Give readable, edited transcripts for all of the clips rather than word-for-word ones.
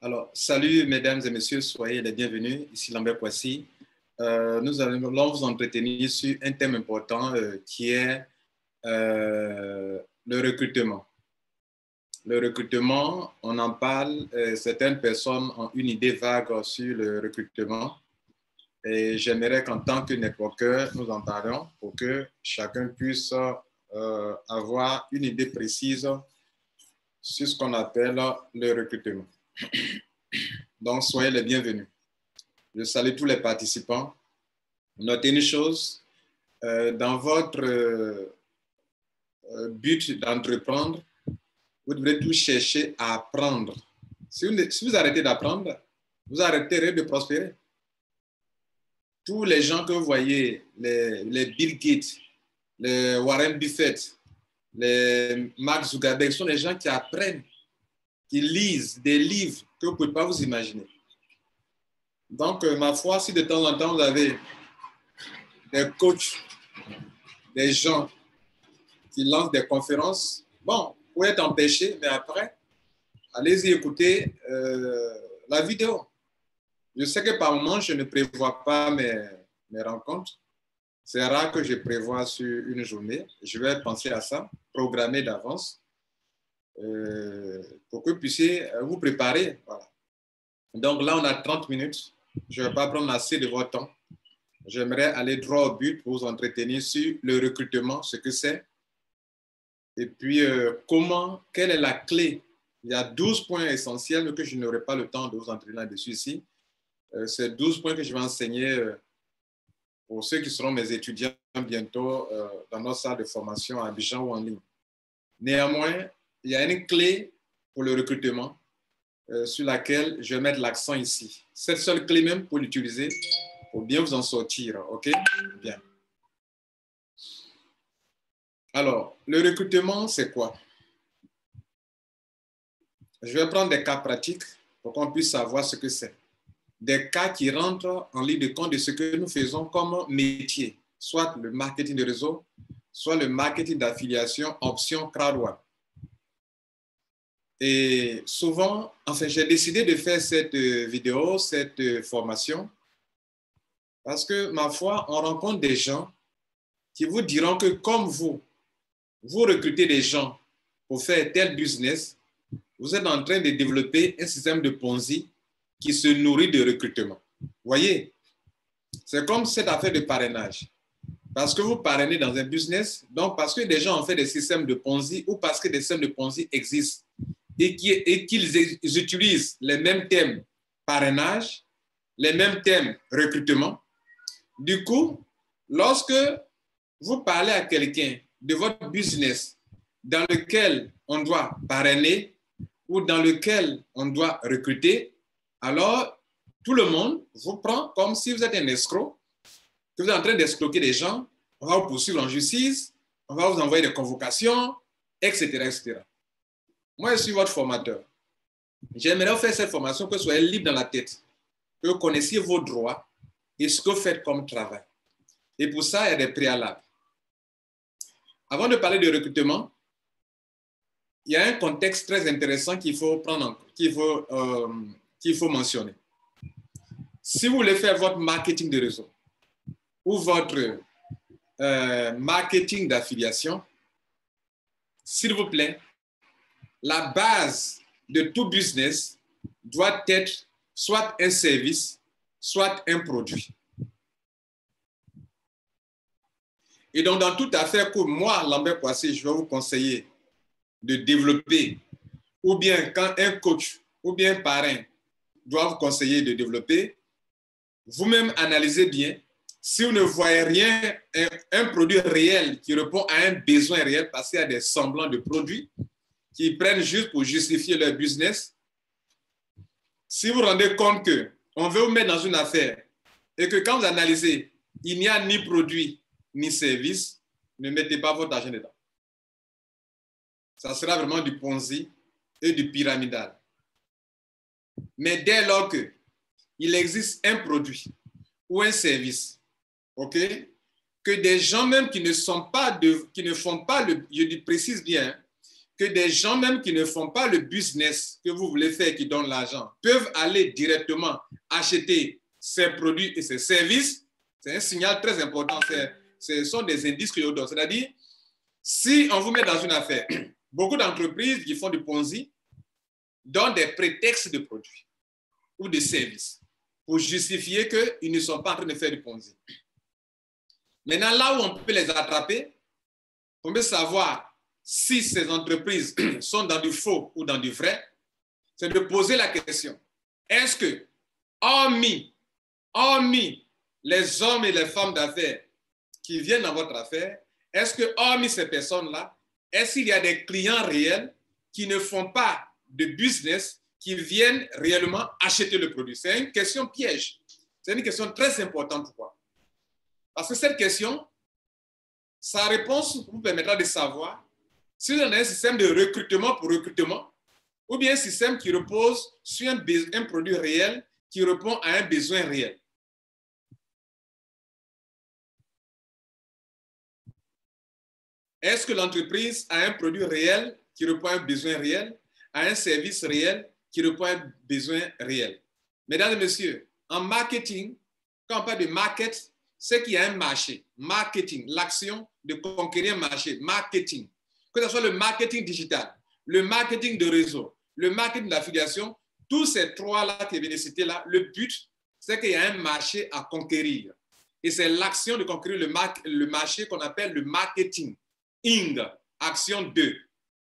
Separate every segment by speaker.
Speaker 1: Alors, salut mesdames et messieurs, soyez les bienvenus. Ici Lambert Kwasi. Nous allons vous entretenir sur un thème important qui est le recrutement. Le recrutement, on en parle, certaines personnes ont une idée vague sur le recrutement et j'aimerais qu'en tant que networker, nous en parlions pour que chacun puisse avoir une idée précise sur ce qu'on appelle le recrutement. Donc, soyez les bienvenus. Je salue tous les participants. Notez une chose, dans votre but d'entreprendre, vous devrez tout chercher à apprendre. Si vous arrêtez d'apprendre, vous arrêterez de prospérer. Tous les gens que vous voyez, les Bill Gates, les Warren Buffett, les Mark Zuckerberg, sont des gens qui apprennent, qui lisent des livres que vous ne pouvez pas vous imaginer. Donc, ma foi, si de temps en temps vous avez des coachs, des gens qui lancent des conférences, bon, vous pouvez être empêché, mais après, allez-y écouter la vidéo. Je sais que par moment, je ne prévois pas mes rencontres. C'est rare que je prévois sur une journée. Je vais penser à ça, programmer d'avance pour que vous puissiez vous préparer. Voilà. Donc là, on a 30 minutes. Je ne vais pas prendre assez de votre temps. J'aimerais aller droit au but pour vous entretenir sur le recrutement, ce que c'est. Et puis, quelle est la clé? Il y a 12 points essentiels, mais que je n'aurai pas le temps de vous entraîner là-dessus ici. C'est 12 points que je vais enseigner pour ceux qui seront mes étudiants bientôt dans notre salle de formation à Abidjan ou en ligne. Néanmoins, il y a une clé pour le recrutement sur laquelle je vais mettre l'accent ici. Cette seule clé même pour l'utiliser, pour bien vous en sortir. OK? Bien. Alors, le recrutement, c'est quoi? Je vais prendre des cas pratiques pour qu'on puisse savoir ce que c'est. Des cas qui rentrent en ligne de compte de ce que nous faisons comme métier, soit le marketing de réseau, soit le marketing d'affiliation, option crowdwork. Et souvent, enfin, j'ai décidé de faire cette vidéo, cette formation, parce que, ma foi, on rencontre des gens qui vous diront que comme vous recrutez des gens pour faire tel business, vous êtes en train de développer un système de Ponzi qui se nourrit de recrutement. Vous voyez, c'est comme cette affaire de parrainage. Parce que vous parrainez dans un business, donc parce que des gens ont fait des systèmes de Ponzi ou parce que des systèmes de Ponzi existent et qu'ils utilisent les mêmes thèmes parrainage, les mêmes thèmes recrutement. Du coup, lorsque vous parlez à quelqu'un de votre business dans lequel on doit parrainer ou dans lequel on doit recruter, alors tout le monde vous prend comme si vous êtes un escroc, que vous êtes en train d'escroquer des gens, on va vous poursuivre en justice, on va vous envoyer des convocations, etc., etc. Moi, je suis votre formateur. J'aimerais faire cette formation que vous soyez libre dans la tête, que vous connaissiez vos droits et ce que vous faites comme travail. Et pour ça, il y a des préalables. Avant de parler de recrutement, il y a un contexte très intéressant qu'il faut prendre, qu'il faut mentionner. Si vous voulez faire votre marketing de réseau ou votre marketing d'affiliation, s'il vous plaît, la base de tout business doit être soit un service, soit un produit. Et donc, dans toute affaire que moi, Lambert Kwasi, je vais vous conseiller de développer, ou bien quand un coach ou bien un parrain doit vous conseiller de développer, vous-même analysez bien. Si vous ne voyez rien, un produit réel qui répond à un besoin réel, parce qu'il y a des semblants de produits qui prennent juste pour justifier leur business, si vous vous rendez compte qu'on veut vous mettre dans une affaire et que quand vous analysez, il n'y a ni produit ni service, ne mettez pas votre argent dedans. Ça sera vraiment du Ponzi et du pyramidal. Mais dès lors qu'il existe un produit ou un service, ok, que des gens même qui ne font pas je précise bien, que des gens même qui ne font pas le business que vous voulez faire, qui donnent l'argent, peuvent aller directement acheter ces produits et ces services, c'est un signal très important. Ce sont des indices que je donne. C'est-à-dire, si on vous met dans une affaire, beaucoup d'entreprises qui font du Ponzi donnent des prétextes de produits ou de services pour justifier qu'ils ne sont pas en train de faire du Ponzi. Maintenant, là où on peut les attraper, on peut savoir si ces entreprises sont dans du faux ou dans du vrai, c'est de poser la question, est-ce que, hormis les hommes et les femmes d'affaires qui viennent dans votre affaire, est-ce que, hormis ces personnes-là, est-ce qu'il y a des clients réels qui ne font pas de business, qui viennent réellement acheter le produit? C'est une question piège. C'est une question très importante. Pourquoi? Parce que cette question, sa réponse vous permettra de savoir si vous avez un système de recrutement pour recrutement ou bien un système qui repose sur un produit réel qui répond à un besoin réel. Est-ce que l'entreprise a un produit réel qui répond à un besoin réel, a un service réel qui répond à un besoin réel? Mesdames et messieurs, en marketing, quand on parle de market, c'est qu'il y a un marché. Marketing, l'action de conquérir un marché. Marketing. Que ce soit le marketing digital, le marketing de réseau, le marketing d'affiliation, tous ces trois-là que je viens de citer là, le but, c'est qu'il y a un marché à conquérir. Et c'est l'action de conquérir le marché qu'on appelle le marketing. Action 2,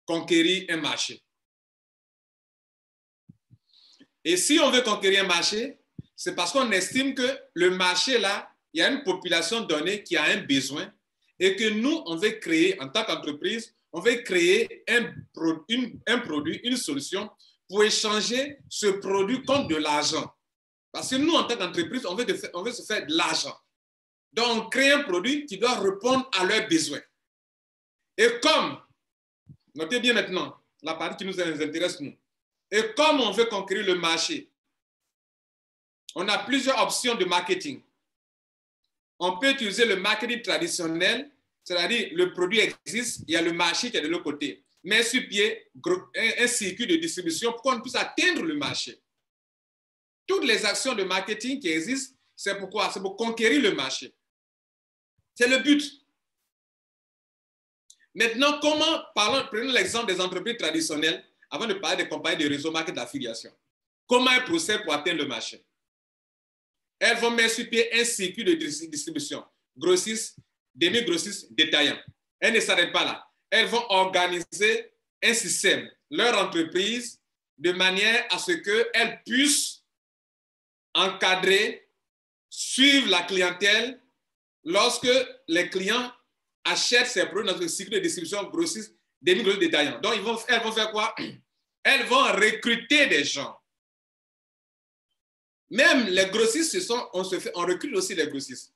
Speaker 1: conquérir un marché. Et si on veut conquérir un marché, c'est parce qu'on estime que le marché là, il y a une population donnée qui a un besoin et que nous, on veut créer, en tant qu'entreprise, on veut créer un produit, une solution pour échanger ce produit contre de l'argent. Parce que nous, en tant qu'entreprise, on veut se faire de l'argent. Donc, on crée un produit qui doit répondre à leurs besoins. Et comme, notez bien maintenant, la partie qui nous intéresse, nous. Et comme on veut conquérir le marché, on a plusieurs options de marketing. On peut utiliser le marketing traditionnel, c'est-à-dire le produit existe, il y a le marché qui est de l'autre côté. Mais sur pied, un circuit de distribution pour qu'on puisse atteindre le marché. Toutes les actions de marketing qui existent, c'est pourquoi? C'est pour conquérir le marché. C'est le but. Maintenant, prenons l'exemple des entreprises traditionnelles, avant de parler des compagnies de réseau market d'affiliation. Comment elles procèdent pour atteindre le marché? Elles vont mettre sur pied un circuit de distribution, grossistes, demi-grossistes, détaillants. Elles ne s'arrêtent pas là. Elles vont organiser un système, leur entreprise, de manière à ce qu'elles puissent encadrer, suivre la clientèle lorsque les clients achètent ces produits dans un cycle de distribution grossiste, demi-grossiste, détaillant. Donc, elles vont faire quoi? Elles vont recruter des gens. Même les grossistes, on recrute aussi les grossistes.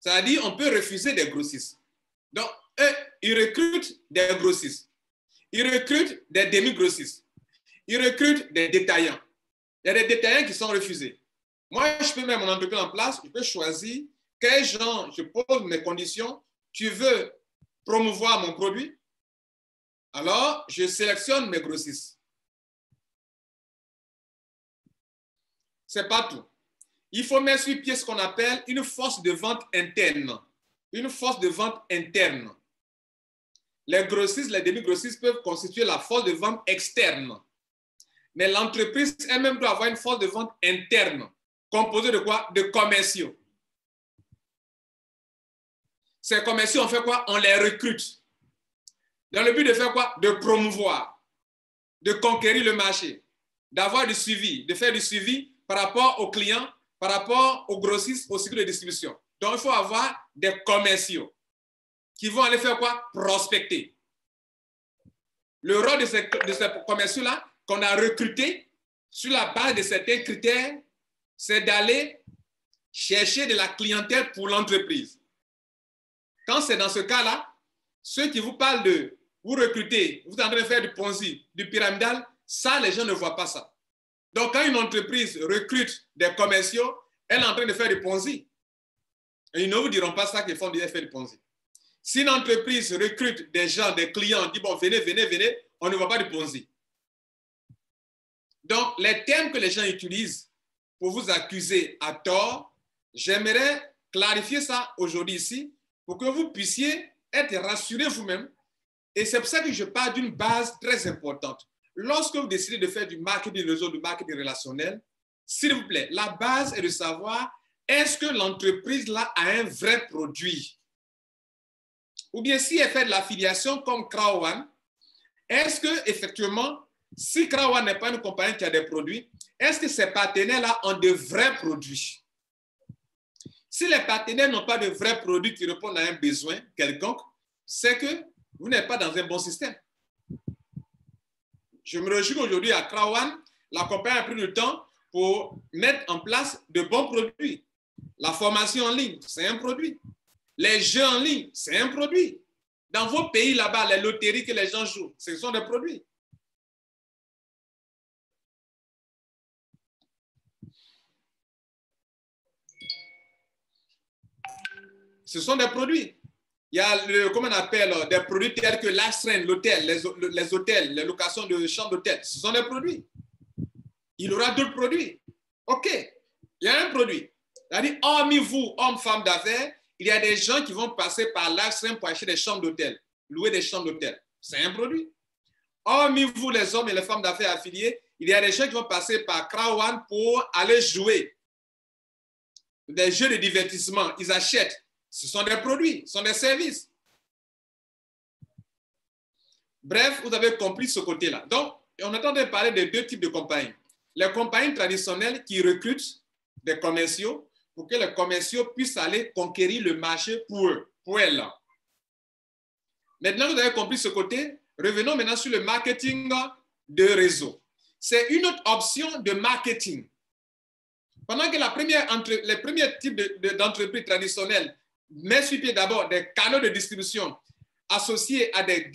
Speaker 1: C'est-à-dire, on peut refuser des grossistes. Donc, eux, ils recrutent des grossistes. Ils recrutent des demi-grossistes. Ils recrutent des détaillants. Il y a des détaillants qui sont refusés. Moi, je peux mettre mon entreprise en place, je peux choisir quels gens, je pose mes conditions. Tu veux promouvoir mon produit? Alors, je sélectionne mes grossistes. C'est pas tout. Il faut mettre sur pied ce qu'on appelle une force de vente interne. Une force de vente interne. Les grossistes, les demi-grossistes peuvent constituer la force de vente externe. Mais l'entreprise elle-même doit avoir une force de vente interne. Composée de quoi? De commerciaux. Ces commerciaux, on fait quoi? On les recrute. Dans le but de faire quoi? De promouvoir, de conquérir le marché, d'avoir du suivi, de faire du suivi par rapport aux clients, par rapport aux grossistes, au cycle de distribution. Donc, il faut avoir des commerciaux qui vont aller faire quoi? Prospecter. Le rôle de ces commerciaux-là, qu'on a recrutés sur la base de certains critères, c'est d'aller chercher de la clientèle pour l'entreprise. Quand c'est dans ce cas-là, ceux qui vous parlent de vous recruter, vous êtes en train de faire du Ponzi, du pyramidal, ça, les gens ne voient pas ça. Donc, quand une entreprise recrute des commerciaux, elle est en train de faire du Ponzi. Et ils ne vous diront pas ça qu'ils font déjà faire du Ponzi. Si une entreprise recrute des gens, des clients, dit bon, venez, venez, venez, on ne voit pas du Ponzi. Donc, les termes que les gens utilisent pour vous accuser à tort, j'aimerais clarifier ça aujourd'hui ici pour que vous puissiez être rassurés vous-même. Et c'est pour ça que je parle d'une base très importante. Lorsque vous décidez de faire du marketing réseau, du marketing relationnel, s'il vous plaît, la base est de savoir est-ce que l'entreprise là a un vrai produit? Ou bien si elle fait de l'affiliation comme Crowd1, est-ce que effectivement, si Crowd1 n'est pas une compagnie qui a des produits, est-ce que ces partenaires-là ont de vrais produits? Si les partenaires n'ont pas de vrais produits qui répondent à un besoin quelconque, c'est que vous n'êtes pas dans un bon système. Je me réjouis qu'aujourd'hui à Crowd1, la compagnie a pris le temps pour mettre en place de bons produits. La formation en ligne, c'est un produit. Les jeux en ligne, c'est un produit. Dans vos pays là-bas, les loteries que les gens jouent, ce sont des produits. Ce sont des produits. Il y a, comment on appelle, des produits tels que l'astreinte, l'hôtel, les hôtels, les locations de chambres d'hôtel. Ce sont des produits. Il y aura d'autres produits. OK. Il y a un produit. C'est-à-dire, hormis vous, hommes, femmes d'affaires, il y a des gens qui vont passer par l'astreinte pour acheter des chambres d'hôtel, louer des chambres d'hôtel. C'est un produit. Hormis vous, les hommes et les femmes d'affaires affiliés, il y a des gens qui vont passer par Crowd1 pour aller jouer des jeux de divertissement. Ils achètent. Ce sont des produits, ce sont des services. Bref, vous avez compris ce côté-là. Donc, on est en train de parler de deux types de compagnies. Les compagnies traditionnelles qui recrutent des commerciaux pour que les commerciaux puissent aller conquérir le marché pour eux, pour elles. Maintenant, vous avez compris ce côté. Revenons maintenant sur le marketing de réseau. C'est une autre option de marketing. Pendant que les premiers types d'entreprises traditionnelles mettent sur pied d'abord des canaux de distribution associés à des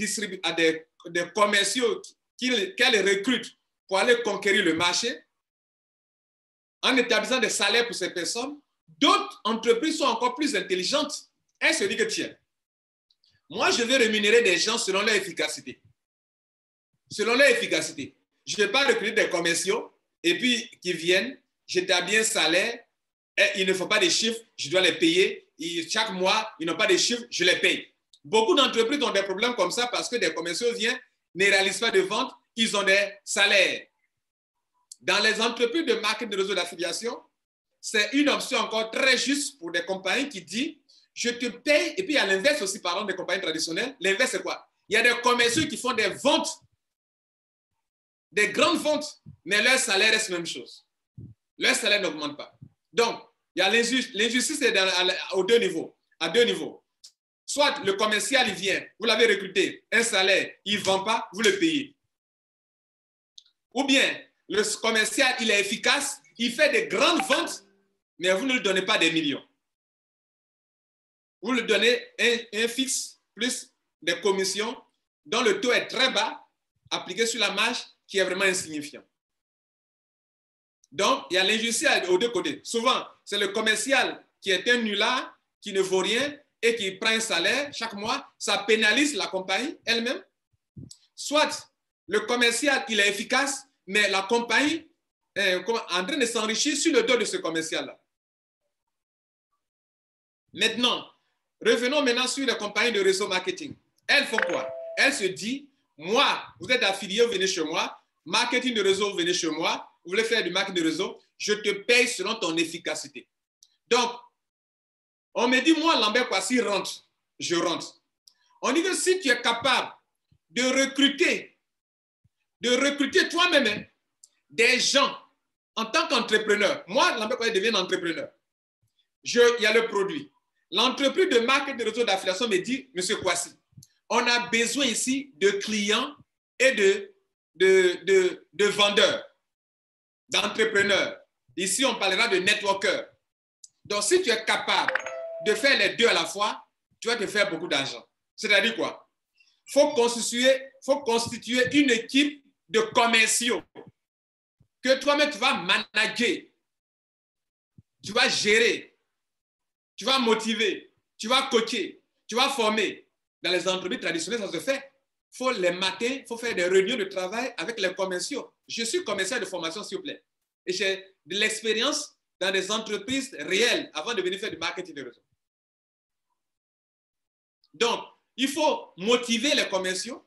Speaker 1: commerciaux qu'elles recrutent pour aller conquérir le marché, en établissant des salaires pour ces personnes, d'autres entreprises sont encore plus intelligentes. Elles se disent que tiens, moi je vais rémunérer des gens selon leur efficacité. Selon leur efficacité. Je ne vais pas recruter des commerciaux et puis qui viennent, j'établis un salaire, et ils ne font pas des chiffres, je dois les payer. Chaque mois, ils n'ont pas de chiffres, je les paye. Beaucoup d'entreprises ont des problèmes comme ça parce que des commerciaux viennent, ne réalisent pas de vente, ils ont des salaires. Dans les entreprises de marketing de réseau d'affiliation, c'est une option encore très juste pour des compagnies qui disent je te paye, et puis il y a l'inverse aussi, parlant des compagnies traditionnelles. L'inverse, c'est quoi? Il y a des commerciaux qui font des ventes, des grandes ventes, mais leur salaire reste la même chose. Leur salaire n'augmente pas. Donc, il y a l'injustice à deux niveaux. Soit le commercial, il vient, vous l'avez recruté, un salaire, il ne vend pas, vous le payez. Ou bien, le commercial, il est efficace, il fait des grandes ventes, mais vous ne lui donnez pas des millions. Vous lui donnez un fixe plus des commissions dont le taux est très bas, appliqué sur la marge, qui est vraiment insignifiant. Donc, il y a l'injustice aux deux côtés. Souvent, c'est le commercial qui est un nulard, qui ne vaut rien et qui prend un salaire chaque mois. Ça pénalise la compagnie elle-même. Soit le commercial, il est efficace, mais la compagnie est en train de s'enrichir sur le dos de ce commercial-là. Maintenant, revenons maintenant sur les compagnies de réseau marketing. Elles font quoi? Elles se disent, moi, vous êtes affilié, vous venez chez moi. Marketing de réseau, vous venez chez moi. Vous voulez faire du marketing de réseau, je te paye selon ton efficacité. Donc, on me dit, moi, Lambert Kwasi, rentre. Je rentre. On dit que si tu es capable de recruter toi-même des gens en tant qu'entrepreneur, moi, Lambert Kwasi, devient entrepreneur. Il y a le produit. L'entreprise de marketing de réseau d'affiliation me dit, monsieur Kwasi, on a besoin ici de clients et de vendeurs, d'entrepreneurs. Ici, on parlera de networkers. Donc, si tu es capable de faire les deux à la fois, tu vas te faire beaucoup d'argent. C'est-à-dire quoi? Il faut constituer une équipe de commerciaux que toi-même, tu vas manager, tu vas gérer, tu vas motiver, tu vas coacher, Tu vas former. Dans les entreprises traditionnelles, ça se fait. Les matins, il faut faire des réunions de travail avec les commerciaux. Je suis commercial de formation, s'il vous plaît. Et j'ai de l'expérience dans des entreprises réelles avant de venir faire du marketing de réseau. Donc, il faut motiver les commerciaux.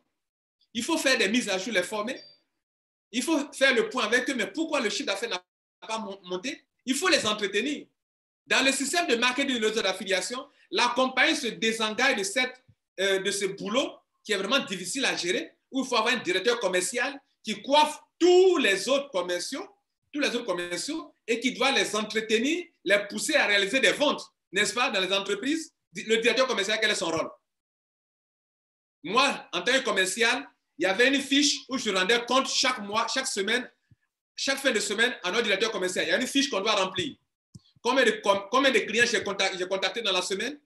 Speaker 1: Il faut faire des mises à jour, les former. Il faut faire le point avec eux. Mais pourquoi le chiffre d'affaires n'a pas monté? Il faut les entretenir. Dans le système de marketing de réseau d'affiliation, la compagnie se désengage de ce boulot qui est vraiment difficile à gérer, où il faut avoir un directeur commercial qui coiffe tous les autres commerciaux, et qui doit les entretenir, les pousser à réaliser des ventes, n'est-ce pas, dans les entreprises. Le directeur commercial, quel est son rôle? Moi, en tant que commercial, il y avait une fiche où je rendais compte chaque mois, chaque semaine, chaque fin de semaine à notre directeur commercial. Il y a une fiche qu'on doit remplir. Combien de clients j'ai contacté dans la semaine?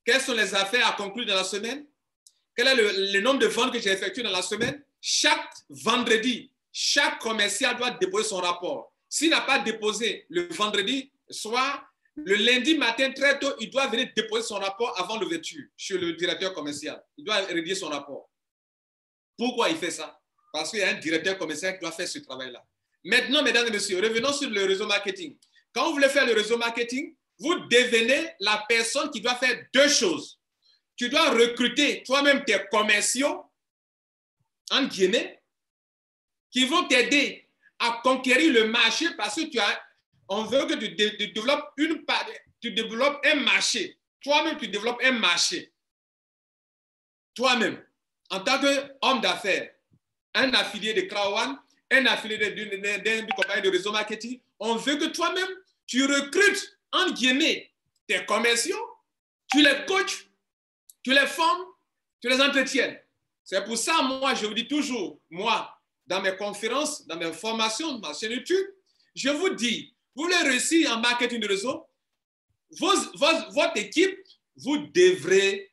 Speaker 1: Quelles sont les affaires à conclure dans la semaine? Quel est le nombre de ventes que j'ai effectuées dans la semaine? Chaque vendredi, chaque commercial doit déposer son rapport. S'il n'a pas déposé le vendredi soir, le lundi matin, très tôt, il doit venir déposer son rapport avant l'ouverture chez le directeur commercial. Il doit rédiger son rapport. Pourquoi il fait ça? Parce qu'il y a un directeur commercial qui doit faire ce travail-là. Maintenant, mesdames et messieurs, revenons sur le réseau marketing. Quand vous voulez faire le réseau marketing, vous devenez la personne qui doit faire deux choses. Tu dois recruter toi-même tes commerciaux, en guillemets, qui vont t'aider à conquérir le marché parce que on veut que tu développes un marché. Toi-même, tu développes un marché. Toi-même, en tant qu'homme d'affaires, un affilié de Krawan, un affilié d'une compagnie de réseau marketing, on veut que toi-même, tu recrutes, en guillemets, tes commerciaux, tu les coaches, tu les formes, tu les entretiennes. C'est pour ça, moi, je vous dis toujours, moi, dans mes conférences, dans mes formations, dans ma chaîne YouTube, je vous dis, vous voulez réussir en marketing de réseau, votre équipe, vous devrez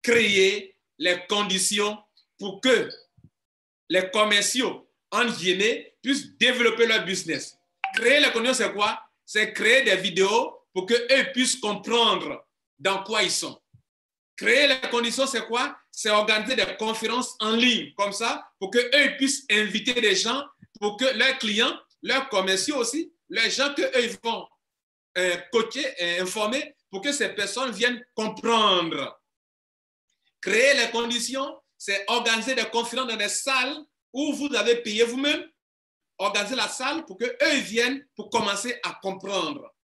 Speaker 1: créer les conditions pour que les commerciaux, en guillemets, puissent développer leur business. Créer les conditions, c'est quoi? C'est créer des vidéos pour qu'eux puissent comprendre dans quoi ils sont. Créer les conditions, c'est quoi? C'est organiser des conférences en ligne, comme ça, pour qu'eux puissent inviter des gens, pour que leurs clients, leurs commerciaux aussi, les gens qu'eux vont coacher et informer, pour que ces personnes viennent comprendre. Créer les conditions, c'est organiser des conférences dans des salles où vous avez payé vous-même, organiser la salle pour qu'eux viennent pour commencer à comprendre.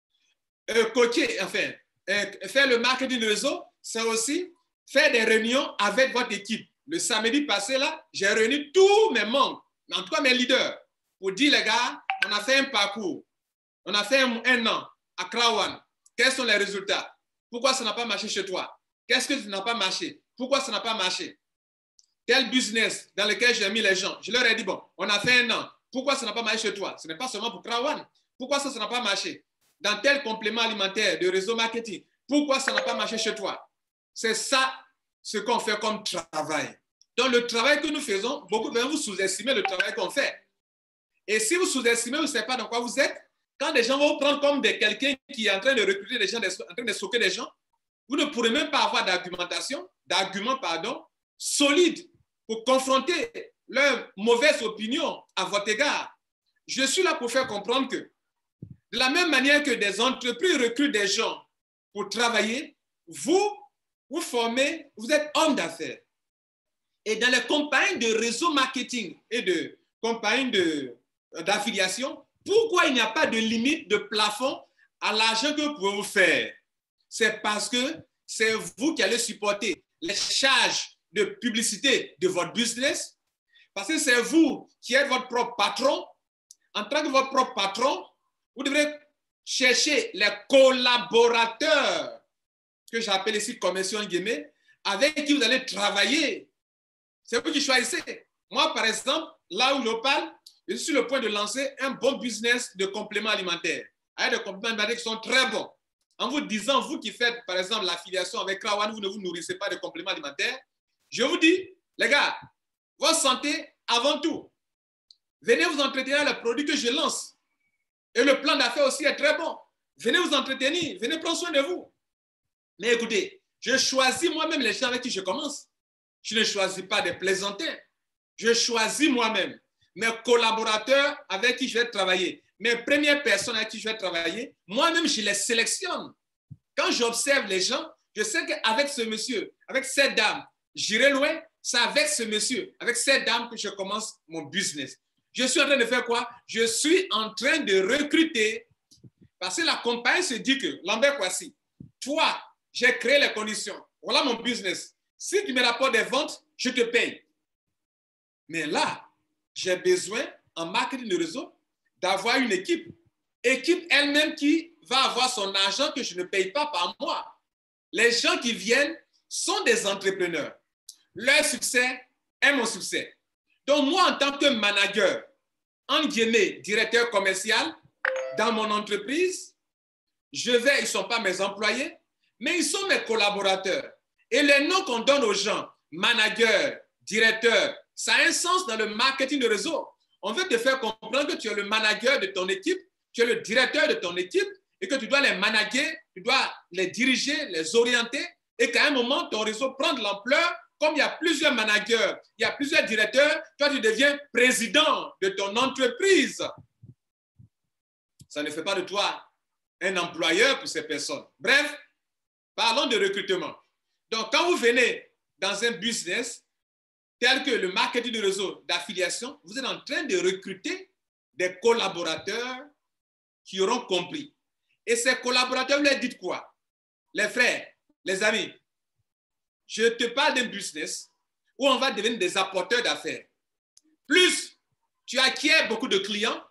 Speaker 1: Coacher, enfin, faire le marketing de réseau, c'est aussi faire des réunions avec votre équipe. Le samedi passé, là, j'ai réuni tous mes membres, en tout cas mes leaders, pour dire, les gars, on a fait un parcours, on a fait un an à Krawan. Quels sont les résultats? Pourquoi ça n'a pas marché chez toi? Qu'est-ce que ça n'a pas marché? Pourquoi ça n'a pas marché? Quel business dans lequel j'ai mis les gens? Je leur ai dit, bon, on a fait un an. Pourquoi ça n'a pas marché chez toi? Ce n'est pas seulement pour Krawan. Pourquoi ça n'a pas marché? Dans tel complément alimentaire de réseau marketing, pourquoi ça n'a pas marché chez toi? C'est ça ce qu'on fait comme travail. Donc, le travail que nous faisons, beaucoup de vous sous-estimez le travail qu'on fait. Et si vous sous-estimez, vous ne savez pas dans quoi vous êtes, quand des gens vont vous prendre comme quelqu'un qui est en train de recruter des gens, en train de stocker des gens, vous ne pourrez même pas avoir d'arguments solides pour confronter leurs mauvaises opinions à votre égard. Je suis là pour faire comprendre que, de la même manière que des entreprises recrutent des gens pour travailler, vous formez, vous êtes homme d'affaires. Et dans les compagnies de réseau marketing et de compagnies d'affiliation, pourquoi il n'y a pas de limite de plafond à l'argent que vous pouvez vous faire? C'est parce que c'est vous qui allez supporter les charges de publicité de votre business, parce que c'est vous qui êtes votre propre patron. En tant que votre propre patron, vous devrez chercher les collaborateurs, que j'appelle ici commerciaux en guillemets, avec qui vous allez travailler. C'est vous qui choisissez. Moi, par exemple, là où je parle, je suis sur le point de lancer un bon business de compléments alimentaires, avec des compléments alimentaires qui sont très bons. En vous disant, vous qui faites, par exemple, l'affiliation avec Krawan, vous ne vous nourrissez pas de compléments alimentaires, je vous dis, les gars, votre santé avant tout. Venez vous entretenir le produit que je lance. Et le plan d'affaires aussi est très bon. Venez vous entretenir, venez prendre soin de vous. Mais écoutez, Je choisis moi-même les gens avec qui je commence. Je ne choisis pas des plaisantins. Je choisis moi-même mes collaborateurs avec qui je vais travailler. Mes premières personnes avec qui je vais travailler, moi-même, je les sélectionne. Quand j'observe les gens, je sais qu'avec ce monsieur, avec cette dame, j'irai loin. C'est avec ce monsieur, avec cette dame que je commence mon business. Je suis en train de faire quoi? Je suis en train de recruter. Parce que la compagnie se dit que, Lambert Kouassi, toi, j'ai créé les conditions. Voilà mon business. Si tu me rapportes des ventes, je te paye. Mais là, j'ai besoin, en marketing de réseau, d'avoir une équipe. Équipe elle-même qui va avoir son argent que je ne paye pas par mois. Les gens qui viennent sont des entrepreneurs. Leur succès est mon succès. Donc moi, en tant que manager, en guillemets, directeur commercial, dans mon entreprise, ils ne sont pas mes employés, mais ils sont mes collaborateurs. Et les noms qu'on donne aux gens, manager, directeur, ça a un sens dans le marketing de réseau. On veut te faire comprendre que tu es le manager de ton équipe, tu es le directeur de ton équipe et que tu dois les manager, tu dois les diriger, les orienter et qu'à un moment, ton réseau prend de l'ampleur. Comme il y a plusieurs managers, il y a plusieurs directeurs, toi, tu deviens président de ton entreprise. Ça ne fait pas de toi un employeur pour ces personnes. Bref, parlons de recrutement. Donc, quand vous venez dans un business tel que le marketing de réseau d'affiliation, vous êtes en train de recruter des collaborateurs qui auront compris. Et ces collaborateurs, vous leur dites quoi? Les frères, les amis, je te parle d'un business où on va devenir des apporteurs d'affaires. Plus tu acquiers beaucoup de clients.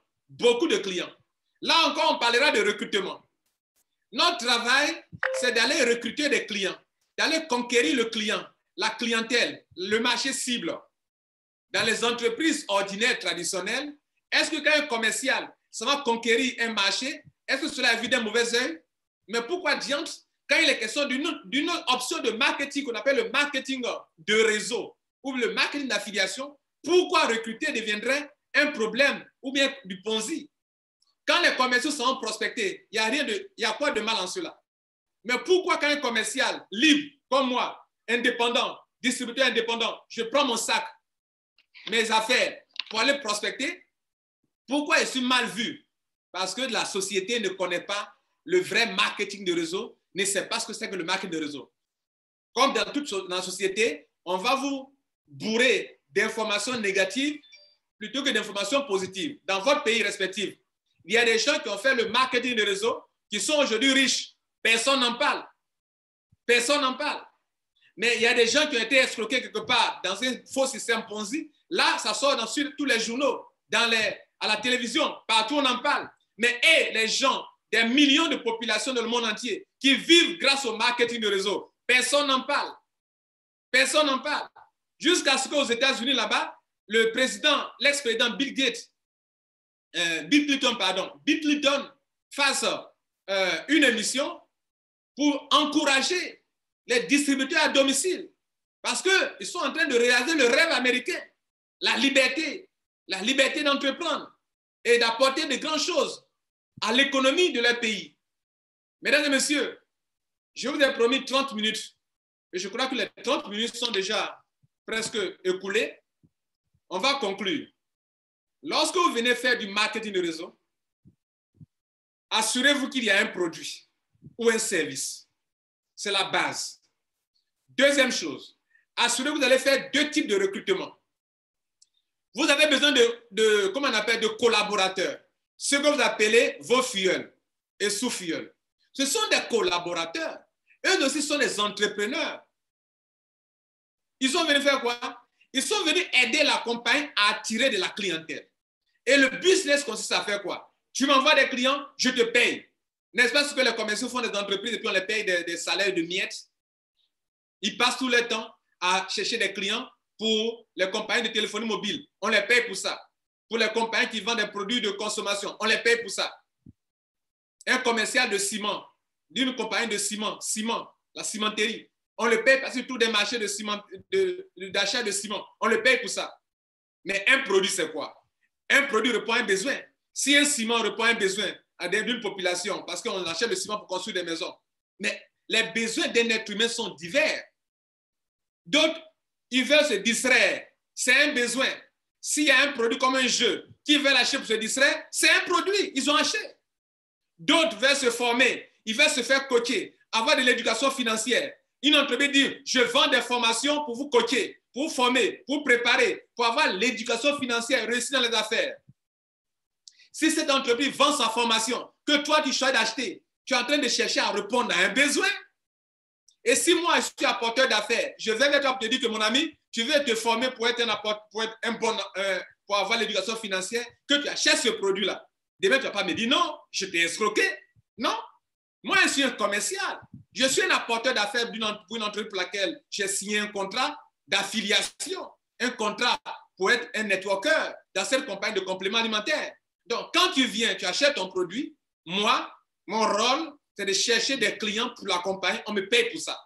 Speaker 1: Là encore, on parlera de recrutement. Notre travail, c'est d'aller recruter des clients, d'aller conquérir le client, la clientèle, le marché cible. Dans les entreprises ordinaires traditionnelles, est-ce que quand un commercial, ça va conquérir un marché, est-ce que cela est vu d'un mauvais œil? Mais pourquoi diantre, quand il est question d'une option de marketing qu'on appelle le marketing de réseau ou le marketing d'affiliation, pourquoi recruter deviendrait un problème ou bien du Ponzi? Quand les commerciaux sont prospectés, il y a quoi de mal en cela? Mais pourquoi quand un commercial libre comme moi, indépendant, distributeur indépendant, je prends mon sac, mes affaires pour aller prospecter, pourquoi je suis mal vu? Parce que la société ne connaît pas le vrai marketing de réseau, ne sait pas ce que c'est que le marketing de réseau. Comme dans toute la société, on va vous bourrer d'informations négatives plutôt que d'informations positives. Dans votre pays respectif, il y a des gens qui ont fait le marketing de réseau qui sont aujourd'hui riches. Personne n'en parle. Personne n'en parle. Mais il y a des gens qui ont été escroqués quelque part dans un faux système Ponzi. Là, ça sort dans tous les journaux, à la télévision, partout on en parle. Mais les gens, des millions de populations dans le monde entier qui vivent grâce au marketing de réseau, personne n'en parle. Personne n'en parle. Jusqu'à ce qu'aux États-Unis, là-bas, l'ex-président Bill Clinton fasse une émission pour encourager les distributeurs à domicile. Parce qu'ils sont en train de réaliser le rêve américain, la liberté d'entreprendre et d'apporter de grandes choses à l'économie de leur pays. Mesdames et messieurs, je vous ai promis 30 minutes et je crois que les 30 minutes sont déjà presque écoulées. On va conclure. Lorsque vous venez faire du marketing de réseau, assurez-vous qu'il y a un produit ou un service. C'est la base. Deuxième chose, assurez-vous d'aller faire 2 types de recrutement. Vous avez besoin de collaborateurs. Ce que vous appelez vos filleuls et sous-filleuls. Ce sont des collaborateurs. Eux aussi sont des entrepreneurs. Ils sont venus faire quoi? Ils sont venus aider la compagnie à attirer de la clientèle. Et le business consiste à faire quoi? Tu m'envoies des clients, je te paye. N'est-ce pas ce que les commerciaux font des entreprises et puis on les paye des salaires de miettes? Ils passent tout le temps à chercher des clients pour les compagnies de téléphonie mobile. On les paye pour ça. Pour les compagnies qui vendent des produits de consommation, on les paye pour ça. Un commercial de ciment, d'une compagnie de ciment, la cimenterie, on le paye parce que tous des marchés de ciment, d'achat de ciment, on le paye pour ça. Mais un produit, c'est quoi? Un produit répond à un besoin. Si un ciment répond à un besoin d'une population, parce qu'on achète le ciment pour construire des maisons, mais les besoins d'un être humain sont divers. D'autres, ils veulent se distraire. C'est un besoin. S'il y a un produit comme un jeu qu'ils veulent acheter pour se distraire, c'est un produit, ils ont acheté. D'autres veulent se former, ils veulent se faire coacher, avoir de l'éducation financière. Une entreprise dit, je vends des formations pour vous coacher, pour vous former, pour vous préparer, pour avoir l'éducation financière, réussir dans les affaires. Si cette entreprise vend sa formation, que toi tu choisis d'acheter, tu es en train de chercher à répondre à un besoin. Et si moi, je suis apporteur d'affaires, je vais te dire que mon ami, tu veux te former pour être pour avoir l'éducation financière, que tu achètes ce produit-là. Demain, tu ne vas pas me dire non, je t'ai escroqué. Non. Moi, je suis un commercial. Je suis un apporteur d'affaires pour une entreprise pour laquelle j'ai signé un contrat d'affiliation, un contrat pour être un networker dans cette compagnie de compléments alimentaires. Donc, quand tu viens, tu achètes ton produit, moi, mon rôle, c'est de chercher des clients pour la compagnie. On me paye pour ça.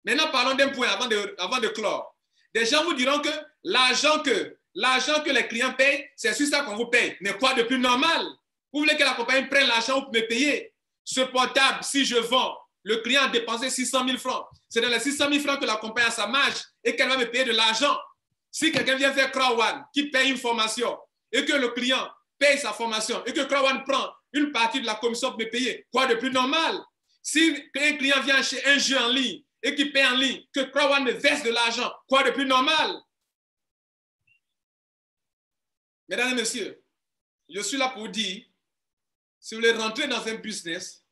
Speaker 1: Maintenant, parlons d'un point avant de clore. Des gens vous diront que l'argent que les clients payent, c'est sur ça qu'on vous paye. Mais quoi de plus normal? Vous voulez que la compagnie prenne l'argent pour me payer? Ce portable, si je vends, le client a dépensé 600 000 francs. C'est dans les 600 000 francs que la compagnie a sa marge et qu'elle va me payer de l'argent. Si quelqu'un vient faire Crown, qui paye une formation et que le client paye sa formation et que Crown prend une partie de la commission pour me payer, quoi de plus normal? Si un client vient acheter un jeu en ligne et qui paye en ligne, que Crown me verse de l'argent, quoi de plus normal? Mesdames et messieurs, je suis là pour dire, si vous voulez rentrer dans un business,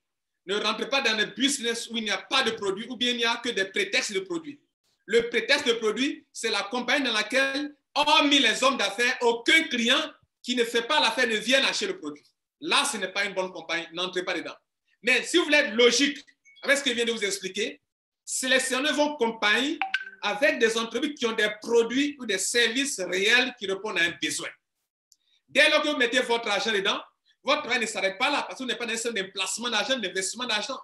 Speaker 1: ne rentrez pas dans un business où il n'y a pas de produit ou bien il n'y a que des prétextes de produits. Le prétexte de produit, c'est la compagnie dans laquelle, hormis les hommes d'affaires, aucun client qui ne fait pas l'affaire ne vient acheter le produit. Là, ce n'est pas une bonne compagnie, n'entrez pas dedans. Mais si vous voulez être logique avec ce que je viens de vous expliquer, sélectionnez vos compagnies avec des entreprises qui ont des produits ou des services réels qui répondent à un besoin. Dès lors que vous mettez votre argent dedans, votre travail ne s'arrête pas là parce que vous n'êtes pas dans un système d'emplacement d'argent, d'investissement d'argent.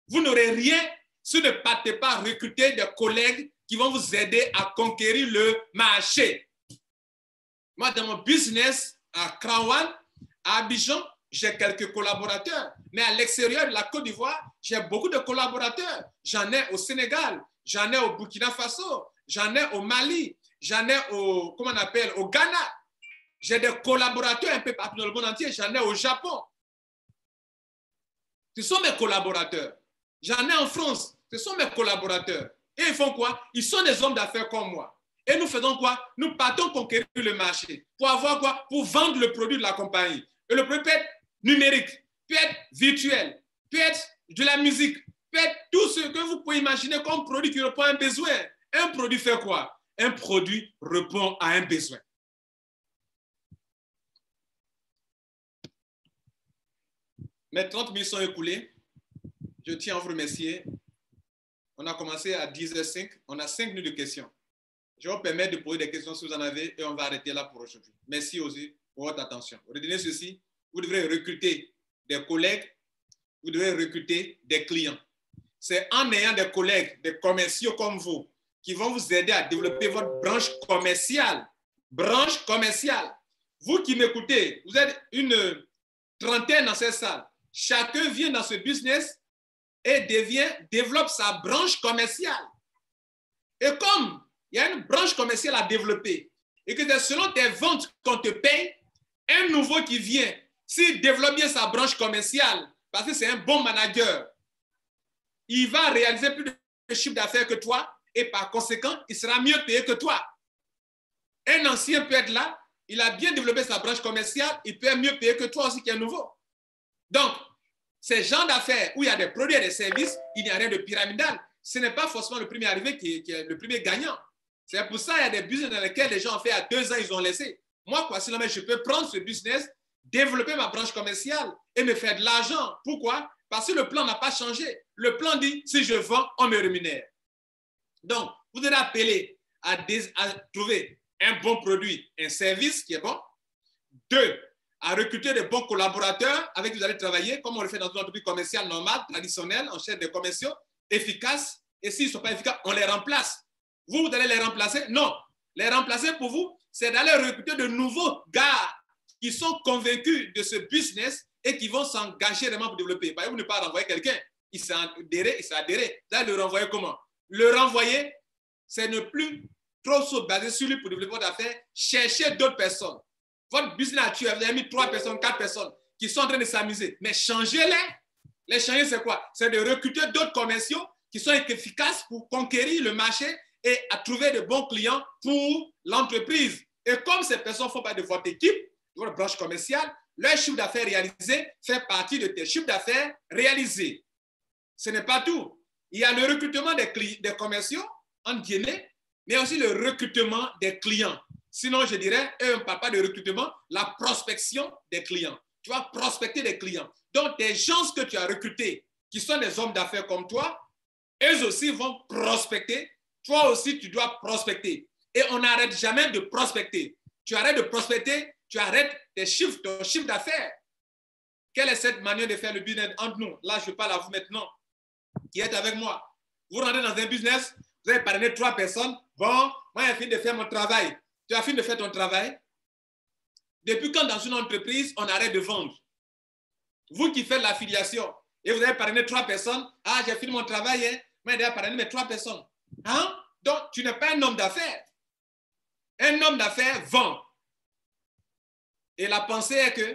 Speaker 1: Vous n'aurez rien si vous ne partez pas recruter des collègues qui vont vous aider à conquérir le marché. Moi, dans mon business à Crown, à Abidjan, j'ai quelques collaborateurs. Mais à l'extérieur de la Côte d'Ivoire, j'ai beaucoup de collaborateurs. J'en ai au Sénégal, j'en ai au Burkina Faso, j'en ai au Mali, j'en ai au Ghana. J'ai des collaborateurs un peu partout dans le monde entier. J'en ai au Japon. Ce sont mes collaborateurs. J'en ai en France. Ce sont mes collaborateurs. Et ils font quoi? Ils sont des hommes d'affaires comme moi. Et nous faisons quoi? Nous partons conquérir le marché. Pour avoir quoi? Pour vendre le produit de la compagnie. Et le produit peut être numérique, peut être virtuel, peut être de la musique, peut être tout ce que vous pouvez imaginer comme produit qui répond à un besoin. Un produit fait quoi? Un produit répond à un besoin. Mes 30 minutes sont écoulées. Je tiens à vous remercier. On a commencé à 10h05. On a 5 minutes de questions. Je vais vous permettre de poser des questions si vous en avez et on va arrêter là pour aujourd'hui. Merci aussi pour votre attention. Retenez ceci. Vous devrez recruter des collègues. Vous devrez recruter des clients. C'est en ayant des collègues, des commerciaux comme vous, qui vont vous aider à développer votre branche commerciale. Branche commerciale. Vous qui m'écoutez, vous êtes une trentaine dans cette salle. Chacun vient dans ce business et développe sa branche commerciale. Et comme il y a une branche commerciale à développer et que c'est selon tes ventes qu'on te paye, un nouveau qui vient, s'il développe bien sa branche commerciale, parce que c'est un bon manager, il va réaliser plus de chiffre d'affaires que toi et par conséquent, il sera mieux payé que toi. Un ancien peut être là, il a bien développé sa branche commerciale, il peut être mieux payé que toi aussi qui est nouveau. Donc, ces gens d'affaires où il y a des produits et des services, il n'y a rien de pyramidal. Ce n'est pas forcément le premier arrivé qui est le premier gagnant. C'est pour ça qu'il y a des business dans lesquels les gens ont fait à 2 ans, ils ont laissé. Moi, quoi, sinon, je peux prendre ce business, développer ma branche commerciale et me faire de l'argent. Pourquoi? Parce que le plan n'a pas changé. Le plan dit, si je vends, on me rémunère. Donc, vous devez appeler à trouver un bon produit, un service qui est bon. 2, à recruter de bons collaborateurs avec qui vous allez travailler, comme on le fait dans une entreprise commerciale normale, traditionnelle, en chef de commerciaux, efficaces. Et s'ils ne sont pas efficaces, on les remplace. Vous allez les remplacer? Non. Les remplacer pour vous, c'est d'aller recruter de nouveaux gars qui sont convaincus de ce business et qui vont s'engager vraiment pour développer. Par exemple, vous ne pas renvoyer quelqu'un. il s'est adhéré. Là, le renvoyer comment? Le renvoyer, c'est ne plus trop se baser sur lui pour développer votre affaire. Cherchez d'autres personnes. Votre business actuel, vous avez mis 3 personnes, 4 personnes qui sont en train de s'amuser. Mais changez-les. Les changer, c'est quoi? C'est de recruter d'autres commerciaux qui sont efficaces pour conquérir le marché et à trouver de bons clients pour l'entreprise. Et comme ces personnes font partie de votre équipe, de votre branche commerciale, leur chiffre d'affaires réalisé fait partie de tes chiffres d'affaires réalisés. Ce n'est pas tout. Il y a le recrutement des commerciaux, entre guillemets, mais aussi le recrutement des clients. Sinon, je dirais, eux, on ne parle pas de recrutement, la prospection des clients. Tu vas prospecter des clients. Donc, des gens que tu as recrutés, qui sont des hommes d'affaires comme toi, eux aussi vont prospecter. Toi aussi, tu dois prospecter. Et on n'arrête jamais de prospecter. Tu arrêtes de prospecter, tu arrêtes ton chiffre d'affaires. Quelle est cette manière de faire le business entre nous? Là, je parle à vous maintenant, qui êtes avec moi. Vous rentrez dans un business, vous avez parrainé 3 personnes. Bon, moi, j'ai fini de faire mon travail. Tu as fini de faire ton travail. Depuis quand dans une entreprise, on arrête de vendre? Vous qui faites l'affiliation et vous avez parrainé 3 personnes, ah, j'ai fini mon travail, hein? Moi, j'ai parrainé mes 3 personnes. Hein? Donc, tu n'es pas un homme d'affaires. Un homme d'affaires vend. Et la pensée est que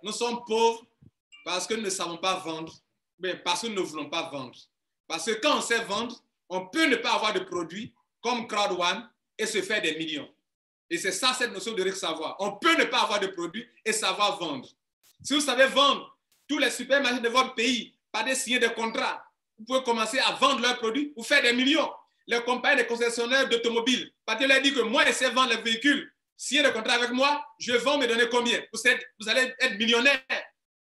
Speaker 1: nous sommes pauvres parce que nous ne savons pas vendre, mais parce que nous ne voulons pas vendre. Parce que quand on sait vendre, on peut ne pas avoir de produits comme Crowd One et se faire des millions. Et c'est ça, cette notion de savoir. On peut ne pas avoir de produits et savoir vendre. Si vous savez vendre tous les supermarchés de votre pays, pas de signer des contrats, vous pouvez commencer à vendre leurs produits, vous faire des millions. Les compagnies, les concessionnaires d'automobiles, parce que leur dit que moi, je sais vendre les véhicules, signer des contrats avec moi, je vais me donner combien? Vous allez être millionnaire.